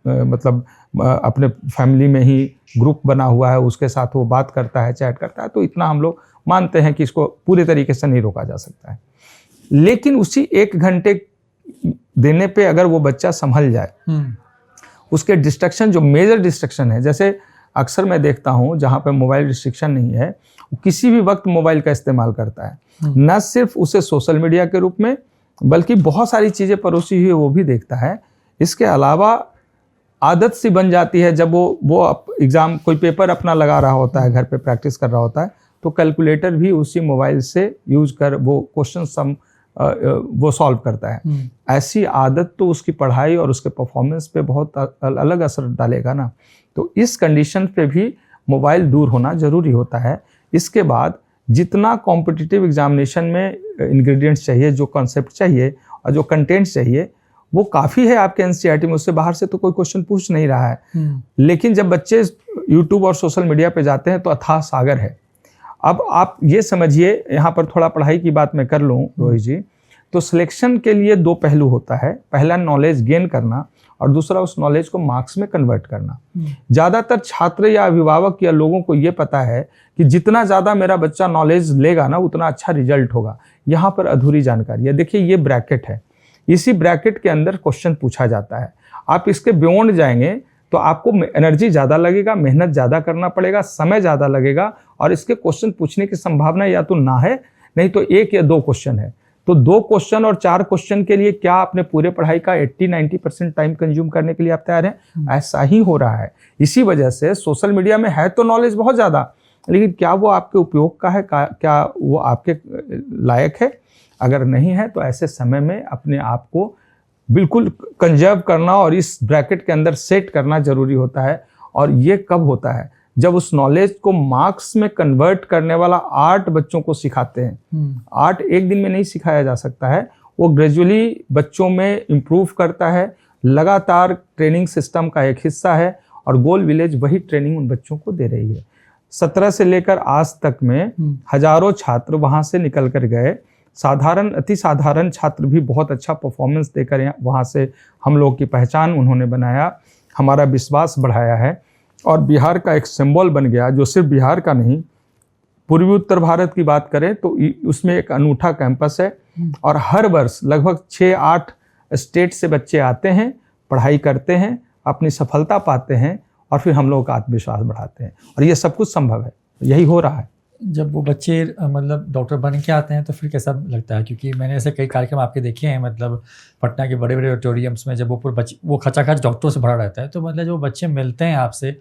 S1: मतलब अपने फैमिली में ही ग्रुप बना हुआ है उसके साथ वो बात करता है, चैट करता है। तो इतना हम लोग मानते हैं कि इसको पूरे तरीके से नहीं रोका जा सकता है। लेकिन उसी 1 घंटे देने पे अगर वो बच्चा संभल जाए, उसके डिस्ट्रक्शन, जो मेजर डिस्ट्रक्शन है, जैसे अक्सर मैं देखता हूँ जहाँ पे मोबाइल रिस्ट्रिक्शन नहीं है, किसी भी वक्त मोबाइल का इस्तेमाल करता है। न सिर्फ उसे सोशल मीडिया के रूप में, बल्कि बहुत सारी चीज़ें परोसी हुई वो भी देखता है। इसके अलावा आदत सी बन जाती है, जब वो एग्ज़ाम कोई पेपर अपना लगा रहा होता है, घर पे प्रैक्टिस कर रहा होता है, तो कैलकुलेटर भी उसी मोबाइल से यूज कर वो क्वेश्चन सम वो सॉल्व करता है। ऐसी आदत तो उसकी पढ़ाई और उसके परफॉर्मेंस पे बहुत अलग असर डालेगा ना। तो इस कंडीशन पे भी मोबाइल दूर होना ज़रूरी होता है। इसके बाद जितना कॉम्पिटिटिव एग्जामिनेशन में इंग्रेडिएंट्स चाहिए, जो कॉन्सेप्ट चाहिए और जो कंटेंट चाहिए, वो काफ़ी है आपके एनसीईआरटी में। उससे बाहर से तो कोई क्वेश्चन पूछ नहीं रहा है। लेकिन जब बच्चे यूट्यूब और सोशल मीडिया पे जाते हैं तो अथाह सागर है। अब आप ये समझिए, यहाँ पर थोड़ा पढ़ाई की बात मैं कर लूँ रोहित जी, तो सिलेक्शन के लिए 2 पहलू होता है। पहला नॉलेज गेन करना और दूसरा उस नॉलेज को मार्क्स में कन्वर्ट करना। ज़्यादातर छात्र या अभिभावक या लोगों को ये पता है कि जितना ज़्यादा मेरा बच्चा नॉलेज लेगा ना, उतना अच्छा रिजल्ट होगा। यहाँ पर अधूरी जानकारी है। देखिए ये ब्रैकेट है, इसी ब्रैकेट के अंदर क्वेश्चन पूछा जाता है। आप इसके बियॉन्ड जाएंगे तो आपको एनर्जी ज़्यादा लगेगा, मेहनत ज़्यादा करना पड़ेगा, समय ज़्यादा लगेगा, और इसके क्वेश्चन पूछने की संभावना या तो ना है, नहीं तो 1 या 2 क्वेश्चन है। तो 2 क्वेश्चन और 4 क्वेश्चन के लिए क्या आपने पूरे पढ़ाई का 80-90% टाइम कंज्यूम करने के लिए आप तैयार हैं? ऐसा ही हो रहा है। इसी वजह से सोशल मीडिया में है तो नॉलेज बहुत ज़्यादा, लेकिन क्या वो आपके उपयोग का है, क्या वो आपके लायक है? अगर नहीं है तो ऐसे समय में अपने आप को बिल्कुल कंजर्व करना और इस ब्रैकेट के अंदर सेट करना जरूरी होता है। और ये कब होता है? जब उस नॉलेज को मार्क्स में कन्वर्ट करने वाला आर्ट बच्चों को सिखाते हैं। आर्ट एक दिन में नहीं सिखाया जा सकता है, वो ग्रेजुअली बच्चों में इम्प्रूव करता है, लगातार ट्रेनिंग सिस्टम का एक हिस्सा है, और गोल विलेज वही ट्रेनिंग उन बच्चों को दे रही है। 17 से लेकर आज तक में हजारों छात्र वहाँ से निकल कर गए। साधारण, अति साधारण छात्र भी बहुत अच्छा परफॉर्मेंस देकर वहाँ से हम लोग की पहचान उन्होंने बनाया, हमारा विश्वास बढ़ाया है, और बिहार का एक सिंबल बन गया, जो सिर्फ बिहार का नहीं, पूर्वी उत्तर भारत की बात करें तो उसमें एक अनूठा कैंपस है। और हर वर्ष लगभग 6-8 स्टेट से बच्चे आते हैं, पढ़ाई करते हैं, अपनी सफलता पाते हैं, और फिर हम लोगों का आत्मविश्वास बढ़ाते हैं। और ये सब कुछ संभव है, यही हो रहा है।
S2: जब वो बच्चे मतलब डॉक्टर बन के आते हैं तो फिर कैसा लगता है? क्योंकि मैंने ऐसे कई कार्यक्रम आपके देखे हैं, मतलब पटना के बड़े बड़े ऑडिटोरियम्स में जब वो पूरे बच्चे वो खचाखच डॉक्टरों से भरा रहता है, तो मतलब जो बच्चे मिलते हैं आपसे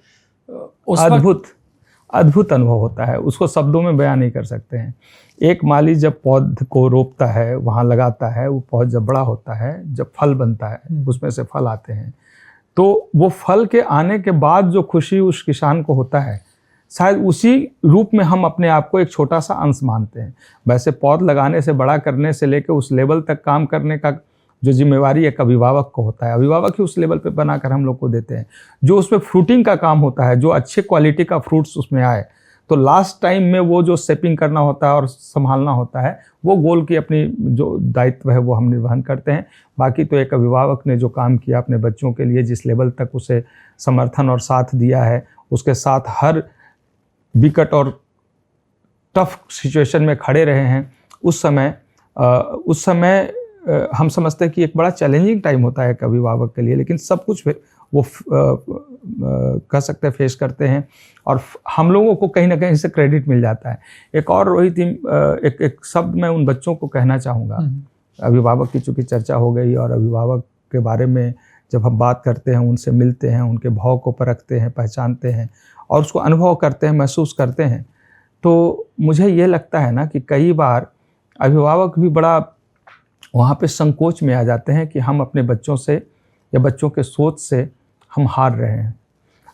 S2: उस वक्त
S1: अद्भुत अनुभव होता है, उसको शब्दों में बयान नहीं कर सकते हैं। एक माली जब पौध को रोपता है, वहाँ लगाता है, वो पौध जब बड़ा होता है, जब फल बनता है, उसमें से फल आते हैं, तो वो फल के आने के बाद जो खुशी उस किसान को होता है, शायद उसी रूप में हम अपने आप को एक छोटा सा अंश मानते हैं। वैसे पौध लगाने से, बड़ा करने से लेकर उस लेवल तक काम करने का जो जिम्मेवारी एक अभिभावक को होता है, अभिभावक ही उस लेवल पे बनाकर हम लोग को देते हैं। जो उसमें फ्रूटिंग का काम होता है, जो अच्छे क्वालिटी का फ्रूट्स उसमें आए, तो लास्ट टाइम में वो जो सेपिंग करना होता है और संभालना होता है, वो गोल की अपनी जो दायित्व है वो हम निर्वहन करते हैं। बाकी तो एक अभिभावक ने जो काम किया अपने बच्चों के लिए, जिस लेवल तक उसे समर्थन और साथ दिया है, उसके साथ हर विकट और टफ सिचुएशन में खड़े रहे हैं, उस समय हम समझते हैं कि एक बड़ा चैलेंजिंग टाइम होता है एक अभिभावक के लिए, लेकिन सब कुछ वो कह सकते हैं फेस करते हैं और हम लोगों को कहीं ना कहीं से क्रेडिट मिल जाता है। एक और रोहित, एक शब्द मैं उन बच्चों को कहना चाहूँगा। अभिभावक की चूँकि चर्चा हो गई और अभिभावक के बारे में जब हम बात करते हैं, उनसे मिलते हैं, उनके भाव को परखते हैं, पहचानते हैं और उसको अनुभव करते हैं, महसूस करते हैं, तो मुझे ये लगता है ना कि कई बार अभिभावक भी बड़ा वहाँ पे संकोच में आ जाते हैं कि हम अपने बच्चों से या बच्चों के सोच से हम हार रहे हैं।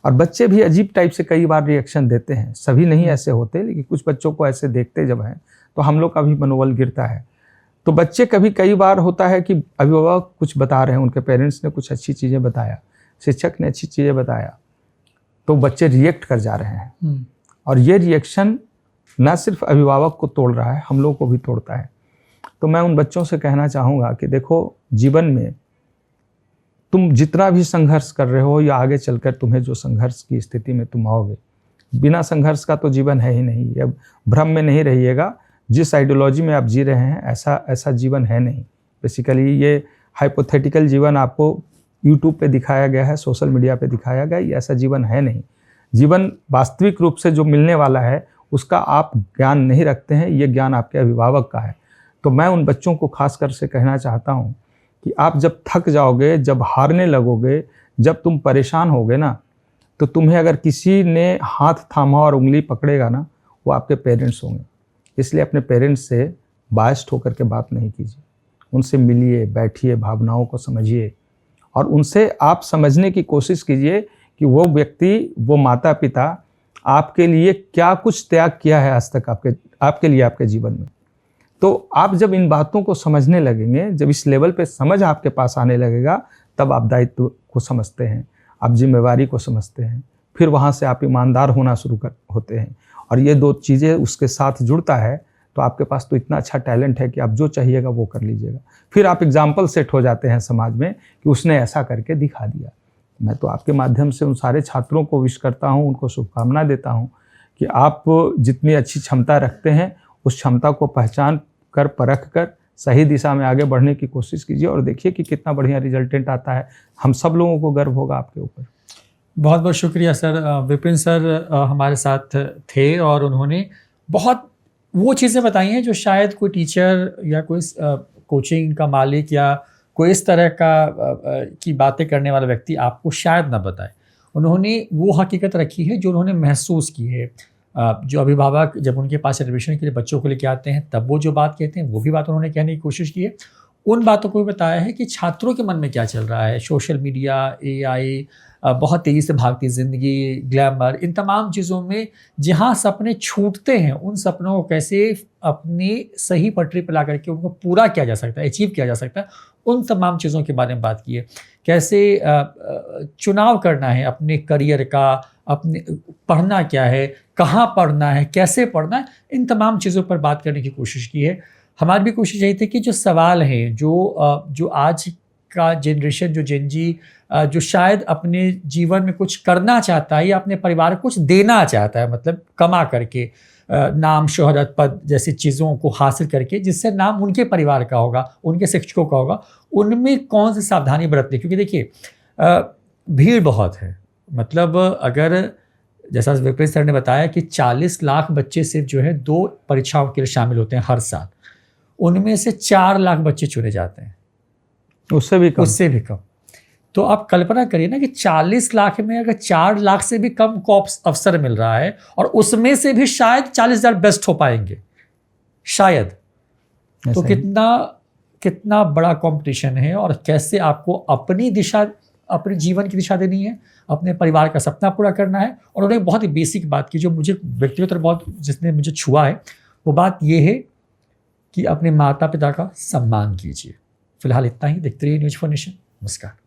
S1: और बच्चे भी अजीब टाइप से कई बार रिएक्शन देते हैं, सभी नहीं ऐसे होते, लेकिन कुछ बच्चों को ऐसे देखते जब हैं तो हम लोग का भी मनोबल गिरता है। तो बच्चे कई बार होता है कि अभिभावक कुछ बता रहे हैं, उनके पेरेंट्स ने कुछ अच्छी चीज़ें बताया, शिक्षक ने अच्छी चीज़ें बताया, तो बच्चे रिएक्ट कर जा रहे हैं। और ये रिएक्शन न सिर्फ अभिभावक को तोड़ रहा है, हम लोग को भी तोड़ता है। तो मैं उन बच्चों से कहना चाहूँगा कि देखो, जीवन में तुम जितना भी संघर्ष कर रहे हो या आगे चलकर तुम्हें जो संघर्ष की स्थिति में तुम आओगे, बिना संघर्ष का तो जीवन है ही नहीं। ये भ्रम में नहीं रहिएगा, जिस आइडियोलॉजी में आप जी रहे हैं ऐसा जीवन है नहीं। बेसिकली ये हाइपोथेटिकल जीवन आपको यूट्यूब पे दिखाया गया है, सोशल मीडिया पे दिखाया गया, ये ऐसा जीवन है नहीं। जीवन वास्तविक रूप से जो मिलने वाला है उसका आप ज्ञान नहीं रखते हैं, ये ज्ञान आपके अभिभावक का है। तो मैं उन बच्चों को खास कर से कहना चाहता हूँ कि आप जब थक जाओगे, जब हारने लगोगे, जब तुम परेशान होगे ना, तो तुम्हें अगर किसी ने हाथ थामा और उंगली पकड़ेगा ना, वो आपके पेरेंट्स होंगे। इसलिए अपने पेरेंट्स से बायस्ड होकर के बात नहीं कीजिए, उनसे मिलिए, बैठिए, भावनाओं को समझिए और उनसे आप समझने की कोशिश कीजिए कि वो व्यक्ति, वो माता पिता आपके लिए क्या कुछ त्याग किया है आज तक आपके लिए, आपके जीवन में। तो आप जब इन बातों को समझने लगेंगे, जब इस लेवल पे समझ आपके पास आने लगेगा, तब आप दायित्व को समझते हैं, आप जिम्मेवारी को समझते हैं, फिर वहाँ से आप ईमानदार होना शुरू होते हैं। और ये दो चीज़ें उसके साथ जुड़ता है तो आपके पास तो इतना अच्छा टैलेंट है कि आप जो चाहिएगा वो कर लीजिएगा। फिर आप एग्जाम्पल सेट हो जाते हैं समाज में कि उसने ऐसा करके दिखा दिया। मैं तो आपके माध्यम से उन सारे छात्रों को विश करता हूँ, उनको शुभकामना देता हूँ कि आप जितनी अच्छी क्षमता रखते हैं, उस क्षमता को पहचान कर, परख कर सही दिशा में आगे बढ़ने की कोशिश कीजिए और देखिए कि कितना बढ़िया रिजल्टेंट आता है। हम सब लोगों को गर्व होगा आपके ऊपर।
S2: बहुत बहुत शुक्रिया सर। विपिन सर हमारे साथ थे और उन्होंने बहुत वो चीज़ें बताई हैं जो शायद कोई टीचर या कोई कोचिंग का मालिक या कोई इस तरह की बातें करने वाला व्यक्ति आपको शायद ना बताए। उन्होंने वो हकीकत रखी है जो उन्होंने महसूस की है। जो अभिभावक जब उनके पास एडमिशन के लिए बच्चों को लेके आते हैं, तब वो जो बात कहते हैं वो भी बात उन्होंने कहने की कोशिश की है। उन बातों को भी बताया है कि छात्रों के मन में क्या चल रहा है, सोशल मीडिया, AI, बहुत तेज़ी से भागती ज़िंदगी, ग्लैमर, इन तमाम चीज़ों में जहाँ सपने छूटते हैं, उन सपनों को कैसे अपनी सही पटरी पर ला करके उनको पूरा किया जा सकता है, अचीव किया जा सकता है, उन तमाम चीज़ों के बारे में बात की है। कैसे चुनाव करना है अपने करियर का, अपने पढ़ना क्या है, कहाँ पढ़ना है, कैसे पढ़ना है, इन तमाम चीज़ों पर बात करने की कोशिश की है। हमारी भी कोशिश यही थी कि जो सवाल हैं, जो आज का जनरेशन, जो जेन जी, जो शायद अपने जीवन में कुछ करना चाहता है या अपने परिवार को कुछ देना चाहता है, मतलब कमा करके नाम, शोहरत, पद जैसी चीज़ों को हासिल करके जिससे नाम उनके परिवार का होगा, उनके शिक्षकों का होगा, उनमें कौन सी सावधानी बरतनी। क्योंकि देखिए भीड़ बहुत है, मतलब अगर जैसा विपिन सर ने बताया कि 40 लाख बच्चे सिर्फ जो है 2 परीक्षाओं के लिए शामिल होते हैं हर साल, उनमें से 4 लाख बच्चे चुने जाते हैं,
S1: उससे भी कम।
S2: तो आप कल्पना करिए ना कि 40 लाख में अगर 4 लाख से भी कम को अवसर मिल रहा है और उसमें से भी शायद 40,000 बेस्ट हो पाएंगे शायद, तो कितना बड़ा कंपटीशन है और कैसे आपको अपनी दिशा, अपने जीवन की दिशा देनी है, अपने परिवार का सपना पूरा करना है। और उन्होंने बहुत ही बेसिक बात की जो मुझे व्यक्तिगत बहुत जिसने मुझे छुआ है, वो बात ये है कि अपने माता पिता का सम्मान कीजिए। फिलहाल इतना ही। देखते रहिए न्यूज़4नेशन। नमस्कार।